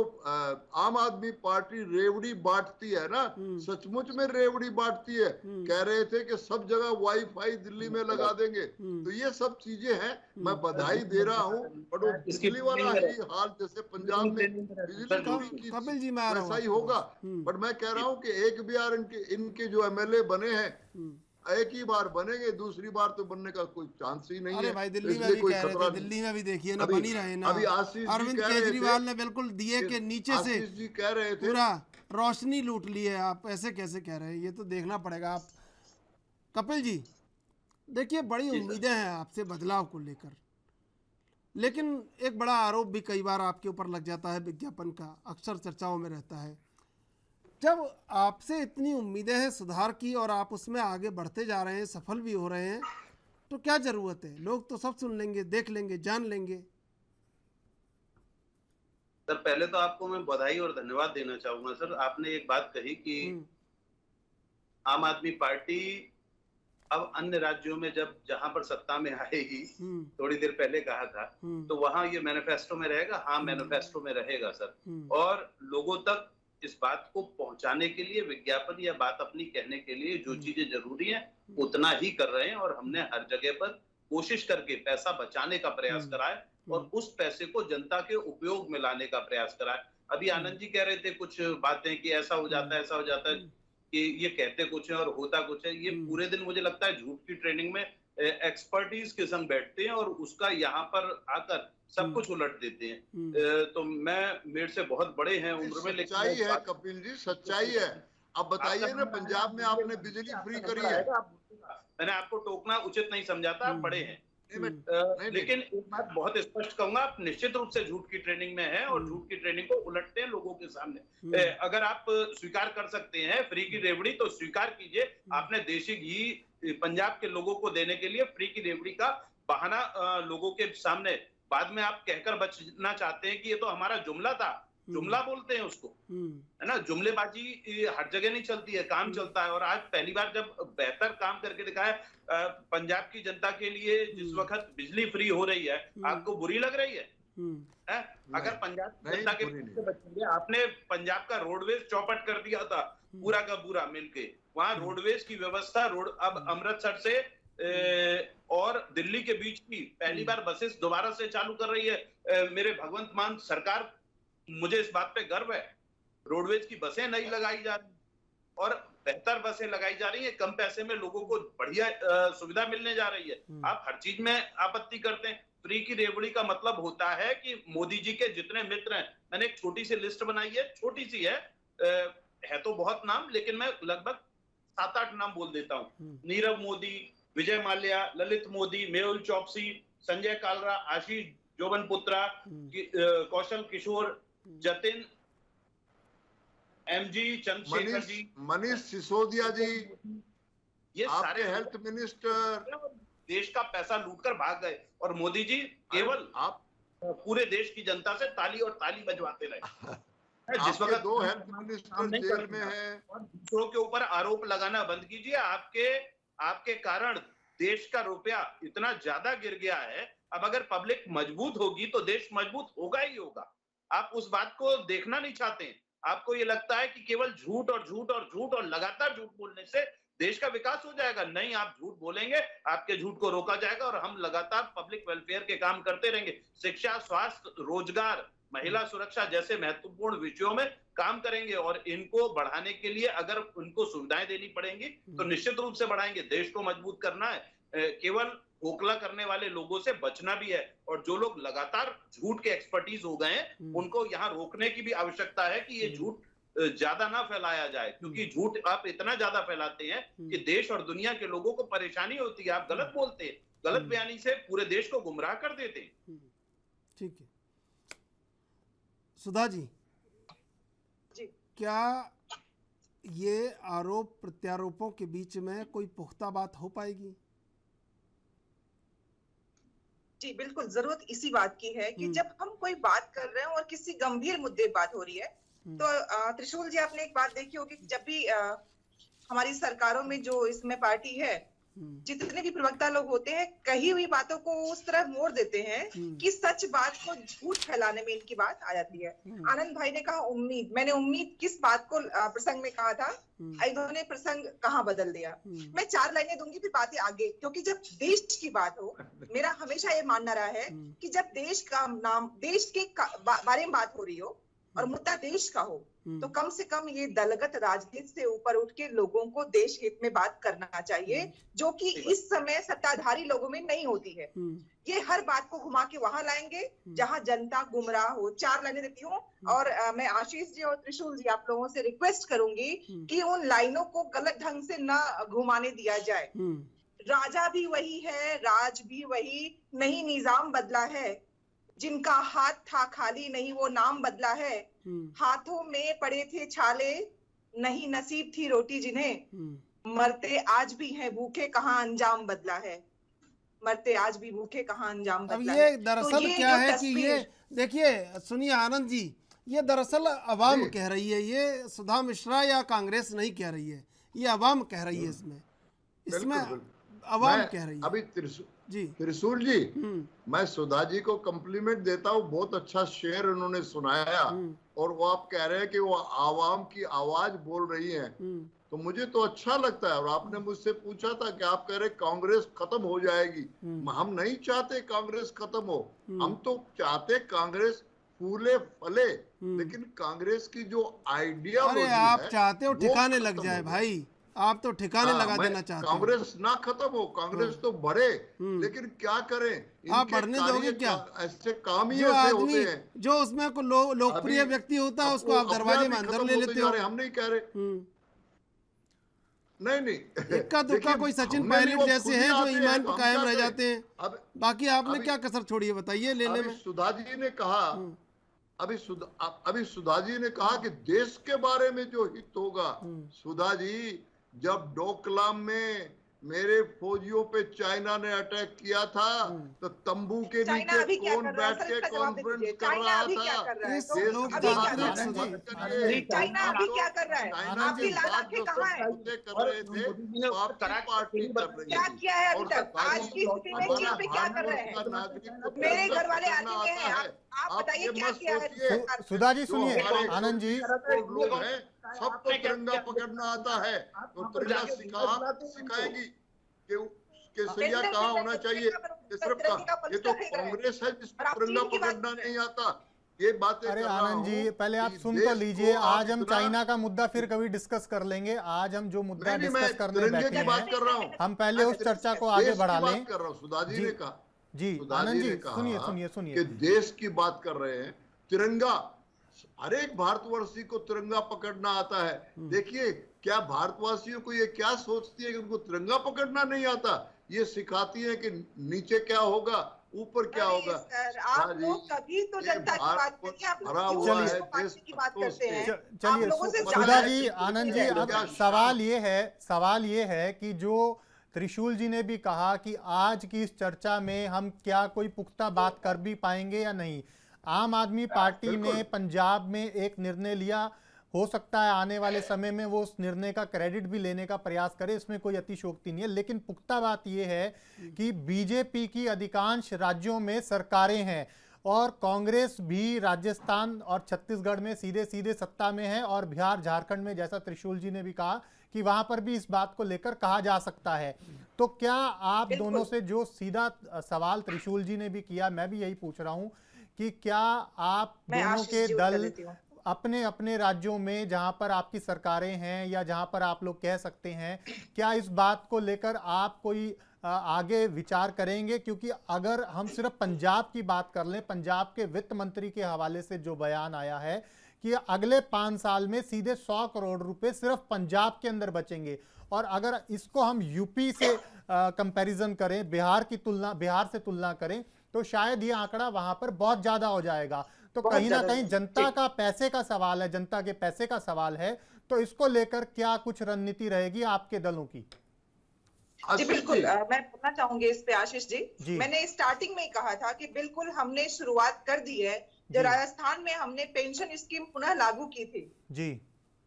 आम आदमी पार्टी रेवड़ी बांटती है ना, सचमुच में रेवड़ी बांटती है। कह रहे थे कि सब जगह वाईफाई दिल्ली में लगा देंगे, तो ये सब चीजें हैं। मैं बधाई दे रहा हूँ, बट वो बिजली वाला ही हाल जैसे पंजाब में बिजली की वैसा ही होगा। बट मैं कह रहा हूँ कि एक भी यार इनके जो एमएलए बने हैं, एक ही बार बनेंगे, दूसरी बार तो बनने का कोई चांस ही नहीं अरे है। भाई तो दिल्ली में इसलिए भी कोई कह रहे खतरा थे, नहीं। दिल्ली में भी देखिए ना, अभी- बन ही रहे ना। अभी आशीष जी अरविंद कह रहे केजरीवाल थे- ने बिल्कुल दिए के नीचे से आशीष जी कह रहे थे पूरा रोशनी लूट ली है। आप ऐसे कैसे कह रहे हैं? ये तो देखना पड़ेगा। आप कपिल जी देखिए, बड़ी उम्मीदें हैं आपसे बदलाव को लेकर, लेकिन एक बड़ा आरोप भी कई बार आपके ऊपर लग जाता है, विज्ञापन का अक्सर चर्चाओं में रहता है। जब आपसे इतनी उम्मीदें हैं सुधार की और आप उसमें आगे बढ़ते जा रहे हैं, सफल भी हो रहे हैं, तो क्या जरूरत है? लोग तो सब सुन लेंगे, देख लेंगे, जान लेंगे। सर पहले तो आपको मैं बधाई और धन्यवाद देना चाहूंगा सर। आपने एक बात कही कि आम आदमी पार्टी अब अन्य राज्यों में जब जहां पर सत्ता में आएगी, थोड़ी देर पहले कहा था, तो वहां ये मैनिफेस्टो में रहेगा। हाँ, मैनिफेस्टो में रहेगा सर। और लोगों तक इस बात को पहुंचाने के लिए, विज्ञापन या बात अपनी कहने के लिए जो चीजें जरूरी हैं उतना ही कर रहे हैं। और हमने हर जगह पर कोशिश करके पैसा बचाने का प्रयास करा है और उस पैसे को जनता के उपयोग में लाने का प्रयास करा है। अभी आनंद जी कह रहे थे कुछ बातें कि ऐसा हो जाता है, ऐसा हो जाता है, कि ये कहते कुछ है और होता कुछ है। ये पूरे दिन मुझे लगता है झूठ की ट्रेनिंग में एक्सपर्टीज के संग बैठते हैं और उसका यहाँ पर आकर सब कुछ उलट देते हैं। तो मेरे से बहुत बड़े हैं उम्र में, लेकिन सच्चाई है कपिल जी, सच्चाई है। अब बताइए ना, पंजाब में आपने बिजली फ्री करी है। मैंने आपको टोकना उचित नहीं समझा था, आप बड़े हैं। लेकिन एक बात बहुत स्पष्ट कहूंगा, आप निश्चित रूप से झूठ की ट्रेनिंग में हैं और झूठ की ट्रेनिंग को उलटते हैं लोगों के सामने। अगर आप स्वीकार कर सकते हैं फ्री की रेवड़ी तो स्वीकार कीजिए। आपने देशी घी पंजाब के लोगों को देने के लिए फ्री की रेवड़ी का बहाना लोगों के सामने बाद में आप कहकर बचना चाहते हैं कि ये तो हमारा जुमला था। जुमला बोलते हैं उसको, है ना। जुमलेबाजी हर जगह नहीं चलती है, काम चलता है। और आज पहली बार जब बेहतर काम करके दिखाया पंजाब की जनता के लिए, जिस वक्त बिजली फ्री हो रही है, आपको बुरी लग रही है? अगर पंजाब की जनता के बच्चे, आपने पंजाब का रोडवेज चौपट कर दिया था पूरा का पूरा मिलके। वहां रोडवेज की व्यवस्था, अब अमृतसर से और दिल्ली के बीच की पहली बार बसेस दोबारा से चालू कर रही है मेरे भगवंत मान सरकार। मुझे इस बात पे गर्व है। रोडवेज की बसें नहीं लगाई जा रही और बेहतर बसें लगाई जा रही है, कम पैसे में लोगों को बढ़िया सुविधा मिलने जा रही है। आप हर चीज में आपत्ति करते हैं। फ्री की रेवड़ी का मतलब होता है कि मोदी जी के जितने मित्र हैं, मैंने एक छोटी सी लिस्ट बनाई है, छोटी सी है तो बहुत नाम, लेकिन मैं लगभग 7-8 नाम बोल देता हूँ। नीरव मोदी, विजय माल्या, ललित मोदी, मेहुल चौकसी, संजय कालरा, आशीष जोबनपुत्रा, कौशल किशोर, जतिन, एमजी, चंद्रशेखर जी, मनीष सिसोदिया जी, ये सारे हेल्थ मिनिस्टर देश का पैसा लूटकर भाग गए और मोदी जी केवल आप पूरे देश की जनता से ताली और ताली बजवाते रहे। जिस वक्त 2 हेल्थ मिनिस्टर जेल में है और दूसरों के ऊपर आरोप लगाना बंद कीजिए। आपके कारण देश का रुपया इतना ज्यादा गिर गया है। अब अगर पब्लिक मजबूत होगी तो देश मजबूत होगा ही होगा। आप उस बात को देखना नहीं चाहते। आपको ये लगता है कि केवल झूठ और झूठ और झूठ और लगातार झूठ बोलने से देश का विकास हो जाएगा। नहीं, आप झूठ बोलेंगे, आपके झूठ को रोका जाएगा और हम लगातार पब्लिक वेलफेयर के काम करते रहेंगे। शिक्षा, स्वास्थ्य, रोजगार, महिला सुरक्षा जैसे महत्वपूर्ण विषयों में काम करेंगे और इनको बढ़ाने के लिए अगर उनको सुविधाएं देनी पड़ेंगी तो निश्चित रूप से बढ़ाएंगे। देश को मजबूत करना है, केवल खोखला करने वाले लोगों से बचना भी है। और जो लोग लगातार झूठ के एक्सपर्टीज हो गए हैं उनको यहाँ रोकने की भी आवश्यकता है कि ये झूठ ज्यादा ना फैलाया जाए, क्योंकि झूठ आप इतना ज्यादा फैलाते हैं कि देश और दुनिया के लोगों को परेशानी होती है। आप गलत बोलते हैं, गलत बयानी से पूरे देश को गुमराह कर देते हैं। ठीक है सुधा जी, क्या ये आरोप प्रत्यारोपों के बीच में कोई पुख्ता बात हो पाएगी? जी बिल्कुल, जरूरत इसी बात की है कि जब हम कोई बात कर रहे हैं और किसी गंभीर मुद्दे बात हो रही है तो त्रिशूल जी आपने एक बात देखी होगी, जब भी हमारी सरकारों में जो इसमें पार्टी है, जितने भी प्रवक्ता लोग होते हैं कही हुई बातों को उस तरह मोड़ देते हैं कि सच बात को झूठ फैलाने में इनकी बात आ जाती है। आनंद भाई ने कहा उम्मीद, मैंने उम्मीद किस बात को प्रसंग में कहा था, इन्होंने प्रसंग कहाँ बदल दिया। मैं 4 लाइनें दूंगी फिर बातें आगे, क्योंकि जब देश की बात हो, मेरा हमेशा ये मानना रहा है कि जब देश का नाम, देश के बारे में बात हो रही हो और मुद्दा देश का हो, तो कम से कम ये दलगत राजनीति से ऊपर उठ के लोगों को देश हित में बात करना चाहिए, जो कि इस समय सत्ताधारी लोगों में नहीं होती है। ये हर बात को घुमा के वहां लाएंगे जहां जनता गुमराह हो। 4 लाइनें देती हूँ और मैं आशीष जी और त्रिशूल जी आप लोगों से रिक्वेस्ट करूंगी कि उन लाइनों को गलत ढंग से न घुमाने दिया जाए। राजा भी वही है, राज भी वही, नहीं निजाम बदला है। जिनका हाथ था खाली नहीं वो नाम बदला है। हाथों में पड़े थे छाले, नहीं नसीब थी रोटी जिन्हें। मरते आज भी हैं भूखे, कहाँ अंजाम बदला है। मरते आज भी भूखे, कहाँ अंजाम बदला है। अब ये दरअसल क्या है कि ये देखिए, सुनिए आनंद जी, ये दरअसल अवाम कह रही है, ये सुधा मिश्रा या कांग्रेस नहीं कह रही है, ये अवाम कह रही है। इसमें अवाम कह रही है। अभी त्रिशूल जी, मैं सुधा जी को कम्प्लीमेंट देता हूँ, बहुत अच्छा शेर उन्होंने सुनाया, और वो आप कह रहे हैं कि वो आवाम की आवाज बोल रही है, तो मुझे तो अच्छा लगता है। और आपने मुझसे पूछा था कि आप कह रहे कांग्रेस खत्म हो जाएगी। हम नहीं चाहते कांग्रेस खत्म हो, हम तो चाहते कांग्रेस फूले फले, लेकिन कांग्रेस की जो आइडिया आप चाहते हो ठिकाने लग जाए भाई, आप तो ठिकाने लगा देना चाहते हैं। कांग्रेस ना खत्म हो, कांग्रेस तो बढ़े, लेकिन क्या करें, आप बढ़ने दोगे क्या? ऐसे काम ही ऐसे होते हैं। जो उसमें को लोकप्रिय व्यक्ति होता है उसको आप दरवाजे में अंदर ले लेते हो। हम नहीं कह रहे, नहीं इक्का दुक्का कोई सचिन पायलट जैसे हैं जो ईमान पर कायम रह जाते हैं। अब बाकी आपने क्या कसर छोड़ी है बताइए लेने में। सुधा जी ने कहा, अभी सुधा जी ने कहा कि देश के बारे में जो हित होगा। सुधा जी, जब डोकलाम में मेरे फौजियों पे चाइना ने अटैक किया था, तो तंबू के नीचे कौन बैठ के कॉन्फ्रेंस कर रहा था? चाइना अभी क्या कर रहा है? आपकी लालाके कहाँ है? कर रहे थे, पार्टी कर रही क्या किया है अभी तक? आज की स्थिति में चीन पे क्या कर रहे हैं? मेरे घर वाले आगे में हैं, आप बताइए क्या किया है? सुधा जी सुनिए, आनंद जी, लोग हैं, सबको तिरंगा पकड़ना आता है, तो तिरंगा सिखाएगी कि सरिया कहाँ होना चाहिए, सिर्फ का। ये तो कांग्रेस है जिसको तिरंगा पकड़ना नहीं आता। ये बातें। अरे आनंद जी, पहले आप सुन तो लीजिए। आज हम चाइना का मुद्दा फिर कभी डिस्कस कर लेंगे। आज हम जो मुद्दा डिस्कस करने बैठे हैं, हम पहले उस चर्चा को आगे बढ़ा लें। सुधा जी ने कहा, जी आनंद जी सुनिए कि देश की बात कर रहे हैं, तिरंगा हर एक भारतवर्षी को तिरंगा पकड़ना आता है। देखिए, क्या भारतवासियों को ये क्या सोचती है कि उनको तिरंगा पकड़ना नहीं आता? ये सिखाती है कि नीचे क्या होगा, ऊपर क्या होगा। आप लोग कभी तो जनता की बात करते हैं, आप लोग की बात करते हैं। चलिए सुधा जी, आनंद जी, अब सवाल ये है कि जो त्रिशूल जी ने भी कहा कि आज की इस चर्चा में हम क्या कोई पुख्ता बात कर भी पाएंगे या नहीं। आम आदमी पार्टी ने पंजाब में एक निर्णय लिया, हो सकता है आने वाले समय में वो उस निर्णय का क्रेडिट भी लेने का प्रयास करे, इसमें कोई अतिशयोक्ति नहीं है। लेकिन पुख्ता बात यह है कि बीजेपी की अधिकांश राज्यों में सरकारें हैं और कांग्रेस भी राजस्थान और छत्तीसगढ़ में सीधे सीधे सत्ता में है, और बिहार झारखंड में, जैसा त्रिशूल जी ने भी कहा, कि वहां पर भी इस बात को लेकर कहा जा सकता है। तो क्या आप दोनों से जो सीधा सवाल त्रिशूल जी ने भी किया, मैं भी यही पूछ रहा हूं कि क्या आप दोनों के दल अपने अपने राज्यों में जहां पर आपकी सरकारें हैं या जहां पर आप लोग कह सकते हैं, क्या इस बात को लेकर आप कोई आगे विचार करेंगे? क्योंकि अगर हम सिर्फ पंजाब की बात कर लें, पंजाब के वित्त मंत्री के हवाले से जो बयान आया है कि अगले 5 साल में सीधे 100 करोड़ रुपए सिर्फ पंजाब के अंदर बचेंगे, और अगर इसको हम यूपी से कंपैरिजन करें, बिहार से तुलना करें, तो शायद ये आंकड़ा वहां पर बहुत ज्यादा हो जाएगा। तो कहीं ना कहीं जनता का पैसे का सवाल है, जनता के पैसे का सवाल है। तो इसको लेकर क्या कुछ रणनीति रहेगी आपके दलों की? जी बिल्कुल, मैं बोलना चाहूंगी इस पे आशीष जी। मैंने स्टार्टिंग में कहा था कि बिल्कुल हमने शुरुआत कर दी है। जो राजस्थान में हमने पेंशन स्कीम पुनः लागू की थी जी,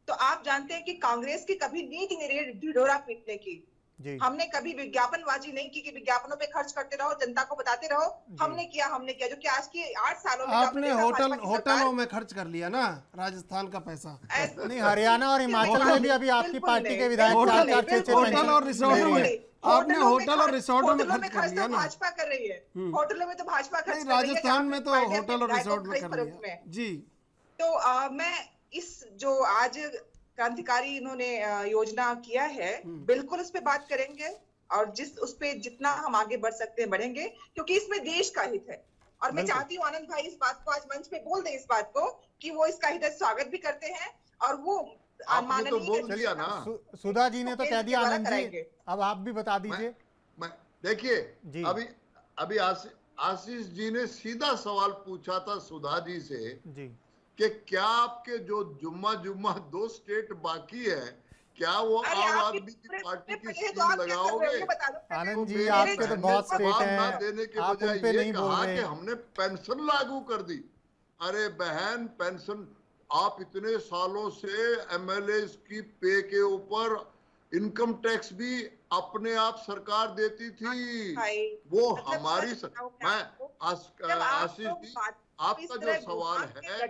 तो आप जानते हैं कि कांग्रेस की कभी नीति नहीं रही ढिढोरा पीटने की। हमने कभी विज्ञापनबाजी नहीं की कि विज्ञापनों पे खर्च करते रहो, जनता को बताते रहो हमने किया जो कि आज की 8 सालों में आपने होटलों में खर्च कर लिया ना राजस्थान का पैसा। नहीं, हरियाणा और हिमाचल में भी अभी आपकी पार्टी के विधायक होटल और रिसोर्टों में, आपने होटल और रिसोर्टों में खर्च कर लिया ना। भाजपा कर रही है, होटलों में तो भाजपा खर्च, राजस्थान में तो होटल और रिसोर्ट में कर लिया जी। तो मैं इस जो आज क्रांतिकारी इन्होंने योजना किया है, बिल्कुल उस पे बात करेंगे और उस पे जितना हम आगे बढ़ सकते हैं बढ़ेंगे, क्योंकि इसमें देश का हित है। और मैं चाहती हूँ आनंद भाई इस बात को आज मंच पे बोल दें, इस बात को कि वो इसका हित स्वागत भी करते हैं और वो आपने तो बोल दिया ना। सुधा जी ने तो कह दिया आनंद जी, अब आप भी बता दीजिए। देखिए अभी आशीष जी ने सीधा सवाल पूछा था सुधा जी से कि क्या आपके जो जुम्मा 2 स्टेट बाकी है, क्या वो आम आदमी की पार्टी की स्कीम लगाओगे? आनंद जी आपके तो बहुत स्टेट हैं, देने के आप उन पे बजाय ये नहीं बोल कहा रहे। कि हमने पेंशन लागू कर दी। अरे बहन, पेंशन आप इतने सालों से एमएलए की पे के ऊपर इनकम टैक्स भी अपने आप सरकार देती थी, वो हमारी मैं आशीष जी, आपका जो सवाल है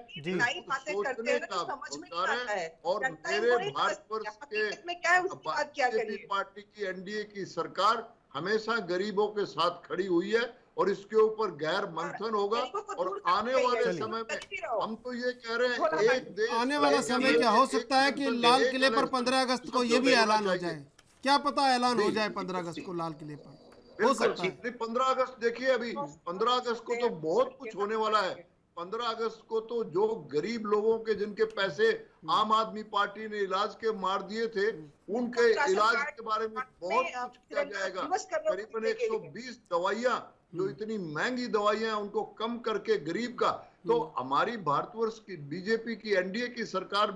सोचने का विचार है और मेरे भारतवर्ष के बीजेपी पार्टी की एनडीए की सरकार हमेशा गरीबों के साथ खड़ी हुई है और इसके ऊपर गैर मंथन होगा। और आने वाले समय में हम तो ये कह रहे हैं, एक देश आने वाला समय क्या हो सकता है कि लाल किले पर 15 अगस्त को ये भी ऐलान हो जाए, क्या पता ऐलान हो जाए 15 अगस्त को लाल किले पर, हो सकता है। 15 अगस्त देखिए, अभी 15 अगस्त को तो बहुत कुछ होने वाला है। 15 अगस्त को तो जो गरीब लोगों के जिनके पैसे आम आदमी पार्टी ने इलाज के मार दिए थे, उनके इलाज के बारे में बहुत कुछ किया जाएगा। करीबन 120 दवाइयां, जो इतनी महंगी दवाइयां हैं, उनको कम करके गरीब का, तो हमारी भारतवर्ष की बीजेपी की एनडीए की सरकार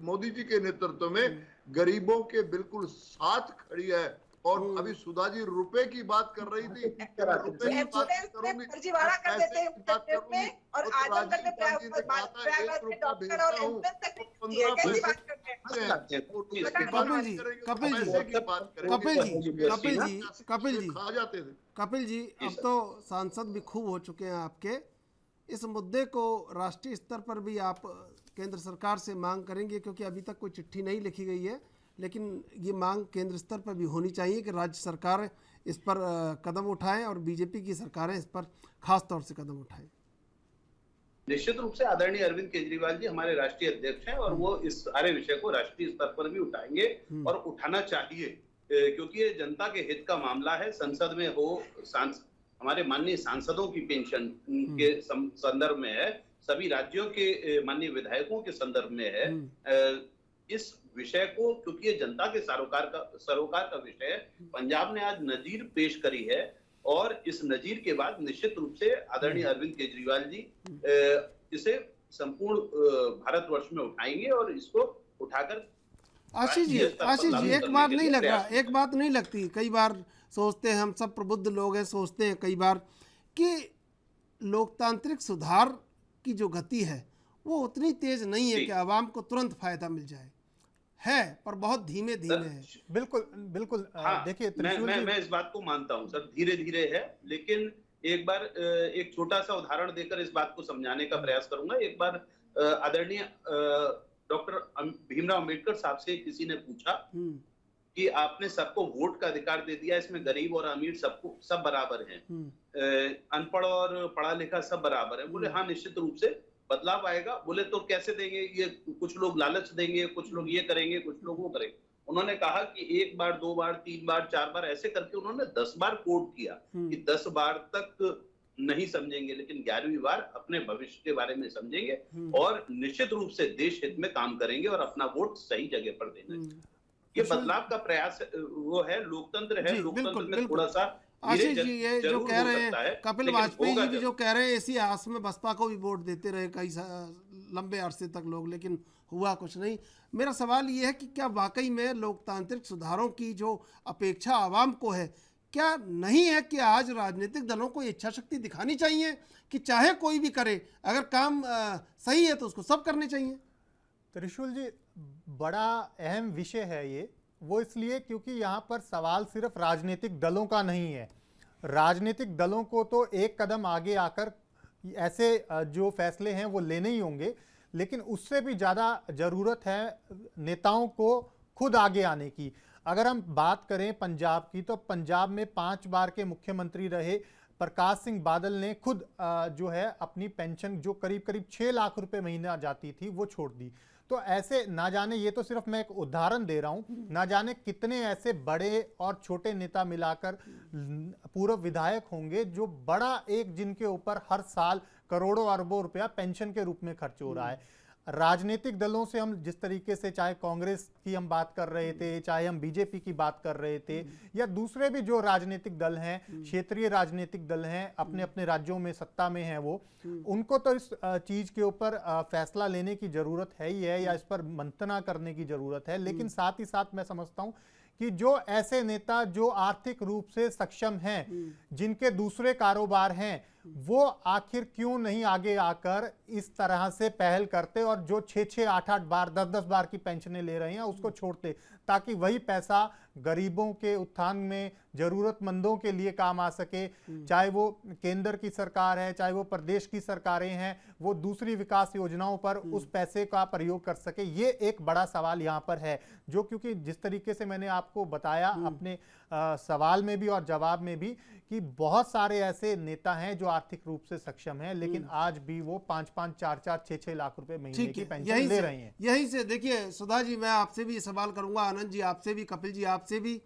मोदी जी के नेतृत्व में गरीबों के बिल्कुल साथ खड़ी है। और अभी सुधा जी रुपए की बात कर रही थी, रुपए की बात करूंगी, फर्जीवाड़ा कर देते हैं उत्तर प्रदेश में और आजमगढ़ में प्रयागराज में डॉक्टर और एम्बुलेंस तक नहीं है। कैसी बात करते हैं? कपिल जी, अब तो सांसद भी खूब हो चुके हैं आपके, इस मुद्दे को राष्ट्रीय स्तर पर भी आप केंद्र सरकार से मांग करेंगे, क्योंकि अभी तक कोई चिट्ठी नहीं लिखी गई है, लेकिन ये मांग केंद्र स्तर पर भी होनी चाहिए कि राज्य सरकार इस पर कदम उठाएं और बीजेपी की सरकारें इस पर खास तौर से कदम उठाएं। निश्चित रूप से आदरणीय अरविंद केजरीवाल जी हमारे राष्ट्रीय अध्यक्ष हैं और वो इस सारे विषय को राष्ट्रीय स्तर पर भी उठाएंगे और उठाना चाहिए, क्योंकि ये जनता के हित का मामला है। संसद में हो, हमारे माननीय सांसदों की पेंशन के संदर्भ में है, सभी राज्यों के माननीय विधायकों के संदर्भ में है। इस विषय को, क्योंकि ये जनता के सरोकार का विषय है, पंजाब ने आज नजीर पेश करी है और इस नजीर के बाद निश्चित रूप से आदरणीय अरविंद केजरीवाल जी इसे संपूर्ण भारतवर्ष में उठाएंगे और इसको उठाकर आशीष जी एक बात नहीं लग रहा, एक बात नहीं लगती, कई बार सोचते हैं, हम सब प्रबुद्ध लोग हैं, सोचते हैं कई बार कि लोकतांत्रिक सुधार की जो गति है वो उतनी तेज नहीं है कि आवाम को तुरंत फायदा मिल जाए, है पर बहुत धीमे धीमे है। बिल्कुल बिल्कुल। देखिए मैं इस बात को मानता हूं सर, धीरे धीरे है, लेकिन एक बार एक छोटा सा उदाहरण देकर इस बात को समझाने का प्रयास करूंगा। एक बार आदरणीय डॉक्टर भीमराव अंबेडकर साहब से किसी ने पूछा कि आपने सबको वोट का अधिकार दे दिया, इसमें गरीब और अमीर सब बराबर हैं, अनपढ़ और पढ़ा लिखा सब बराबर है। बोले हाँ, निश्चित रूप से बदलाव आएगा। बोले तो कैसे देंगे? ये कुछ लोग लालच देंगे, कुछ लोग ये करेंगे, कुछ लोग वो करेंगे। उन्होंने कहा कि 1 बार 2 बार 3 बार 4 बार ऐसे करके उन्होंने 10 बार कोट किया कि 10 बार तक नहीं समझेंगे, लेकिन 11वीं बार अपने भविष्य के बारे में समझेंगे और निश्चित रूप से देश हित में काम करेंगे और अपना वोट सही जगह पर देना। ये बदलाव का प्रयास वो है, लोकतंत्र है, लोकतंत्र में थोड़ा सा आशीष जी ये जो कह रहे हैं, कपिल वाजपेयी जी भी जो कह रहे हैं, इसी आस में बसपा को भी वोट देते रहे कई लंबे अरसे तक लोग, लेकिन हुआ कुछ नहीं। मेरा सवाल ये है कि क्या वाकई में लोकतांत्रिक सुधारों की जो अपेक्षा आवाम को है, क्या नहीं है कि आज राजनीतिक दलों को इच्छा शक्ति दिखानी चाहिए कि चाहे कोई भी करे, अगर काम सही है तो उसको सब करने चाहिए? त्रिशूल जी, बड़ा अहम विषय है ये, वो इसलिए क्योंकि यहाँ पर सवाल सिर्फ राजनीतिक दलों का नहीं है। राजनीतिक दलों को तो एक कदम आगे आकर ऐसे जो फैसले हैं वो लेने ही होंगे, लेकिन उससे भी ज़्यादा ज़रूरत है नेताओं को खुद आगे आने की। अगर हम बात करें पंजाब की, तो पंजाब में 5 बार के मुख्यमंत्री रहे प्रकाश सिंह बादल ने खुद जो है अपनी पेंशन जो करीब करीब 6 लाख रुपए महीना जाती थी वो छोड़ दी। तो ऐसे ना जाने, ये तो सिर्फ मैं एक उदाहरण दे रहा हूं, ना जाने कितने ऐसे बड़े और छोटे नेता मिलाकर पूर्व विधायक होंगे जो बड़ा एक जिनके ऊपर हर साल करोड़ों अरबों रुपया पेंशन के रूप में खर्च हो रहा है। राजनीतिक दलों से हम जिस तरीके से, चाहे कांग्रेस की हम बात कर रहे थे, चाहे हम बीजेपी की बात कर रहे थे, या दूसरे भी जो राजनीतिक दल हैं, क्षेत्रीय राजनीतिक दल हैं, अपने अपने राज्यों में सत्ता में हैं, वो उनको तो इस चीज के ऊपर फैसला लेने की जरूरत है ही है, या इस पर मंथना करने की जरूरत है। लेकिन साथ ही साथ मैं समझता हूं कि जो ऐसे नेता जो आर्थिक रूप से सक्षम हैं, जिनके दूसरे कारोबार हैं, वो आखिर क्यों नहीं आगे आकर इस तरह से पहल करते और जो 6-6, 8-8 बार, 10-10 बार की पेंशनें ले रहे हैं उसको छोड़ते, ताकि वही पैसा गरीबों के उत्थान में, जरूरतमंदों के लिए काम आ सके। चाहे वो केंद्र की सरकार है, चाहे वो प्रदेश की सरकारें हैं, वो दूसरी विकास योजनाओं पर उस पैसे का प्रयोग कर सके। ये एक बड़ा सवाल यहाँ पर है, जो क्योंकि जिस तरीके से मैंने आपको बताया अपने सवाल में भी और जवाब में भी, कि बहुत सारे ऐसे नेता हैं जो आर्थिक रूप से सक्षम हैं, लेकिन आज भी वो 5-5, 4-4, 6-6 लाख रुपए महीने की पेंशन ले रहे हैं। यहीं से देखिए सुधा जी, मैं आपसे भी सवाल करूंगा, आनंद जी आपसे भी, कपिल जी आपसे भी।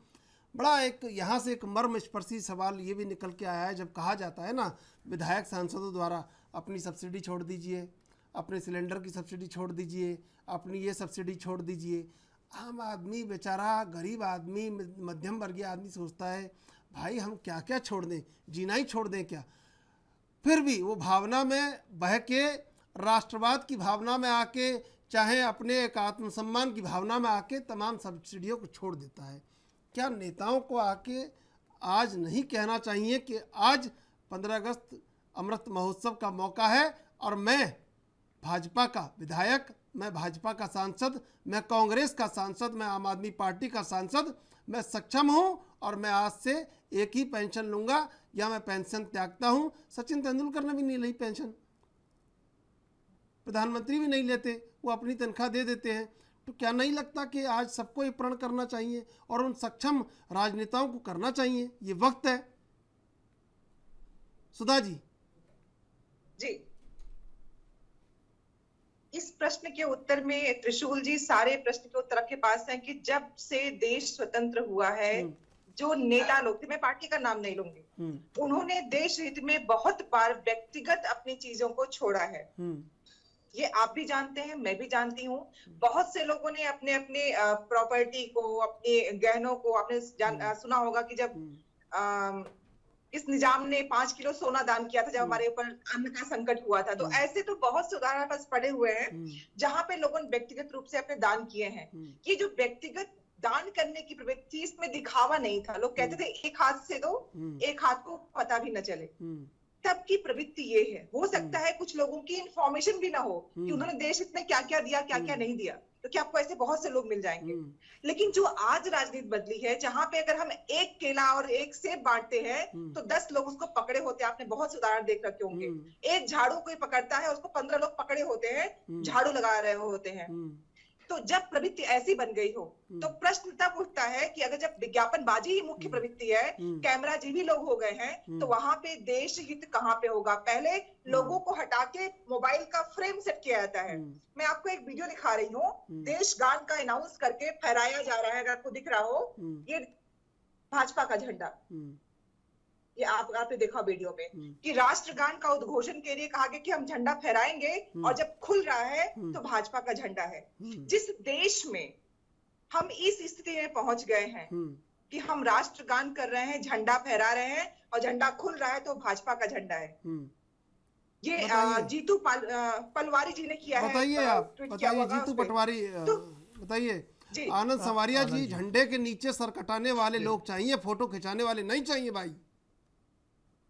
बड़ा एक यहाँ से एक मर्मस्पर्शी सवाल ये भी निकल के आया है, जब कहा जाता है ना विधायक सांसदों द्वारा अपनी सब्सिडी छोड़ दीजिए, अपने सिलेंडर की सब्सिडी छोड़ दीजिए, अपनी ये सब्सिडी छोड़ दीजिए। आम आदमी बेचारा, गरीब आदमी, मध्यम वर्गीय आदमी सोचता है भाई हम क्या क्या छोड़ दें, जीना ही छोड़ दें क्या? फिर भी वो भावना में बह के, राष्ट्रवाद की भावना में आके, चाहे अपने एक आत्मसम्मान की भावना में आके तमाम सब्सिडियों को छोड़ देता है। क्या नेताओं को आके आज नहीं कहना चाहिए कि आज 15 अगस्त अमृत महोत्सव का मौका है और मैं भाजपा का विधायक, मैं भाजपा का सांसद, मैं कांग्रेस का सांसद, मैं आम आदमी पार्टी का सांसद, मैं सक्षम हूं और मैं आज से एक ही पेंशन लूंगा या मैं पेंशन त्यागता हूं। सचिन तेंदुलकर ने भी नहीं ली पेंशन, प्रधानमंत्री भी नहीं लेते, वो अपनी तनख्वाह दे देते हैं। तो क्या नहीं लगता कि आज सबको ये प्रण करना चाहिए और उन सक्षम राजनेताओं को करना चाहिए? ये वक्त है। सुधा जी। जी, इस प्रश्न के उत्तर में त्रिशूल जी सारे प्रश्न के उत्तर आपके पास हैं कि जब से देश स्वतंत्र हुआ है, जो नेता लोग थे, मैं पार्टी का नाम नहीं लूंगी, उन्होंने देश हित में बहुत बार व्यक्तिगत अपनी चीजों को छोड़ा है। ये आप भी जानते हैं, मैं भी जानती हूँ। बहुत से लोगों ने अपने अपने प्रॉपर्टी को, अपने गहनों को, आपने सुना होगा कि जब इस निजाम ने 5 किलो सोना दान किया था जब हमारे ऊपर अन्न का संकट हुआ था। तो ऐसे तो बहुत से उदाहरण पास पड़े हुए हैं जहां पे लोगों ने व्यक्तिगत रूप से अपने दान किए हैं। ये जो व्यक्तिगत दान करने की प्रवृत्ति, इसमें दिखावा नहीं था। लोग कहते थे एक हाथ से दो, एक हाथ को पता भी न चले। तब की प्रवृत्ति ये है। हो सकता है कुछ लोगों की इंफॉर्मेशन भी ना हो कि उन्होंने देश हित में क्या क्या दिया, क्या क्या नहीं दिया, तो क्या आपको ऐसे बहुत से लोग मिल जाएंगे। लेकिन जो आज राजनीति बदली है, जहां पे अगर हम एक केला और एक सेब बांटते हैं तो 10 लोग उसको पकड़े होते हैं। आपने बहुत से उदाहरण देख रखे होंगे। एक झाड़ू कोई पकड़ता है, उसको 15 लोग पकड़े होते हैं, झाड़ू लगा रहे होते हैं। तो जब प्रवृत्ति ऐसी बन गई हो तो प्रश्न तब उठता है कि अगर जब विज्ञापनबाजी ही मुख्य प्रवृत्ति है, कैमरा जीवी लोग हो गए हैं, तो वहां पे देश हित कहाँ पे होगा? पहले लोगों को हटा के मोबाइल का फ्रेम सेट किया जाता है। मैं आपको एक वीडियो दिखा रही हूँ, देश गान का अनाउंस करके फहराया जा रहा है, अगर आपको दिख रहा हो, ये भाजपा का झंडा। ये आपने देखा वीडियो में कि राष्ट्रगान का उद्घोषण के लिए कहा गया कि हम झंडा फहराएंगे, और जब खुल रहा है तो भाजपा का झंडा है। जिस देश में हम इस स्थिति में पहुंच गए हैं कि हम राष्ट्रगान कर रहे हैं, झंडा फहरा रहे हैं, और झंडा खुल रहा है तो भाजपा का झंडा है। ये जीतू पलवारी जी ने किया है। बताइए आप, बताइए जीतू पटवारी, बताइए। आनंद संवारिया जी, झंडे के नीचे सर कटाने वाले लोग चाहिए, फोटो खिंचाने वाले नहीं चाहिए भाई।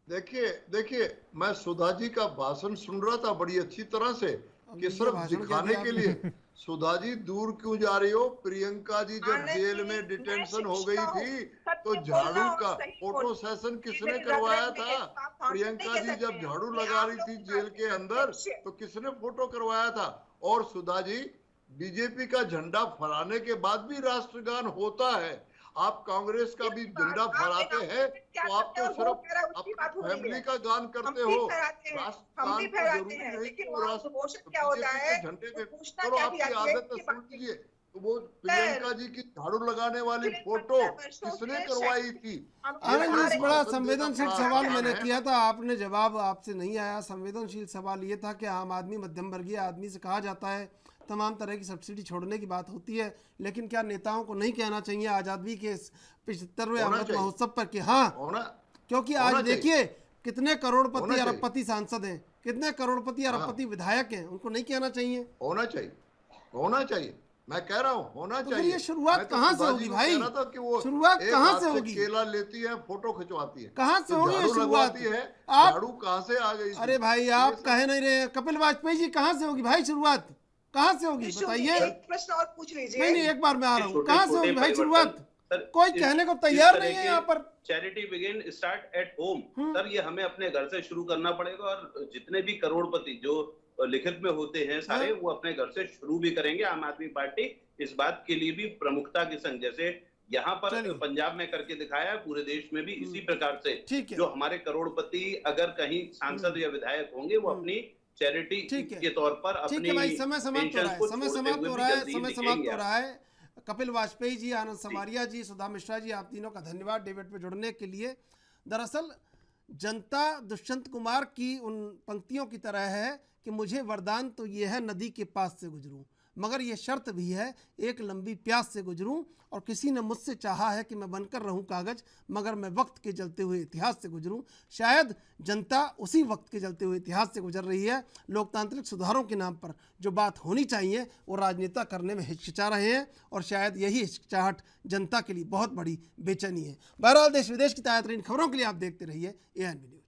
देखिए मैं सुधा जी का भाषण सुन रहा था बड़ी अच्छी तरह से, कि सिर्फ दिखाने के लिए। सुधा जी दूर क्यों जा रही हो? प्रियंका जी जब जेल में डिटेंशन हो गई थी तो झाड़ू का फोटो सेशन किसने करवाया था? प्रियंका जी जब झाड़ू लगा रही थी जेल के अंदर तो किसने फोटो करवाया था? और सुधा जी, बीजेपी का झंडा फहराने के बाद भी राष्ट्रगान होता है। आप कांग्रेस का भी झंडा फहराते हैं तो आप तो सिर्फ अपनी फैमिली का गान करते हो। हम भी फहराते हैं, लेकिन वहाँ प्रमोशन क्या होता है झंडे पे पूछना करो, क्या आपकी किया आदत है, सुन लीजिए। तो वो प्रियंका जी की झाड़ू लगाने वाली फोटो किसने करवाई थी? आनंद जी, इस बड़ा संवेदनशील सवाल मैंने है। किया था, आपने जवाब आपसे नहीं आया। संवेदनशील सवाल ये था कि आम आदमी मध्यम वर्गीय आदमी से कहा जाता है तमाम तरह की सब्सिडी छोड़ने की बात होती है, लेकिन क्या नेताओं को नहीं कहना चाहिए आज़ादी के 75वें अमृत महोत्सव पर कि हाँ, क्योंकि आज देखिए कितने करोड़पति अरबपति सांसद हैं, कितने करोड़पति अरबपति विधायक हैं, उनको नहीं कहना चाहिए? होना चाहिए, होना चाहिए। मैं कह रहा हूँ होना तो चाहिए। फिर ये शुरुआत कहाँ से होगी भाई? शुरुआत कहाँ से होगी? केला लेती है, फोटो खिंचवाती है, कहाँ से होगी ये शुरुआत? आप झाड़ू कहाँ से आ गई? अरे भाई आप कहे नहीं रहे, कपिल वाजपेयी जी कहाँ से होगी भाई शुरुआत? कहाँ से होगी बताइए? एक प्रश्न और पूछ लीजिए। नहीं, एक बार मैं आ रहा हूँ, कहाँ से होगी भाई शुरुआत? कोई कहने को तैयार नहीं है यहाँ पर। Charity begin start at home. Sir, ये हमें अपने घर से शुरू करना पड़ेगा, और जितने भी करोड़पति जो लिखित में होते हैं सारे, वो अपने घर से शुरू भी करेंगे। आम आदमी पार्टी इस बात के लिए भी प्रमुखता के संग, जैसे यहाँ पर पंजाब में करके दिखाया है, पूरे देश में भी इसी प्रकार से जो हमारे करोड़पति अगर कहीं सांसद या विधायक होंगे, वो अपनी चैरिटी के तौर पर अपनी समय समाप्त हो रहा है। कपिल वाजपेयी जी, आनंद समारिया जी, सुधा मिश्रा जी, आप तीनों का धन्यवाद डिबेट पे जुड़ने के लिए। दरअसल जनता दुष्यंत कुमार की उन पंक्तियों की तरह है कि मुझे वरदान तो ये है नदी के पास से गुजरूं, मगर ये शर्त भी है एक लंबी प्यास से गुजरूं, और किसी ने मुझसे चाहा है कि मैं बनकर रहूं कागज, मगर मैं वक्त के जलते हुए इतिहास से गुजरूं। शायद जनता उसी वक्त के जलते हुए इतिहास से गुजर रही है। लोकतांत्रिक सुधारों के नाम पर जो बात होनी चाहिए वो राजनेता करने में हिचकिचा रहे हैं, और शायद यही हिचकिचाहट जनता के लिए बहुत बड़ी बेचैनी है। बहरहाल देश विदेश की ताज़ा तरीन खबरों के लिए आप देखते रहिए ANB न्यूज़।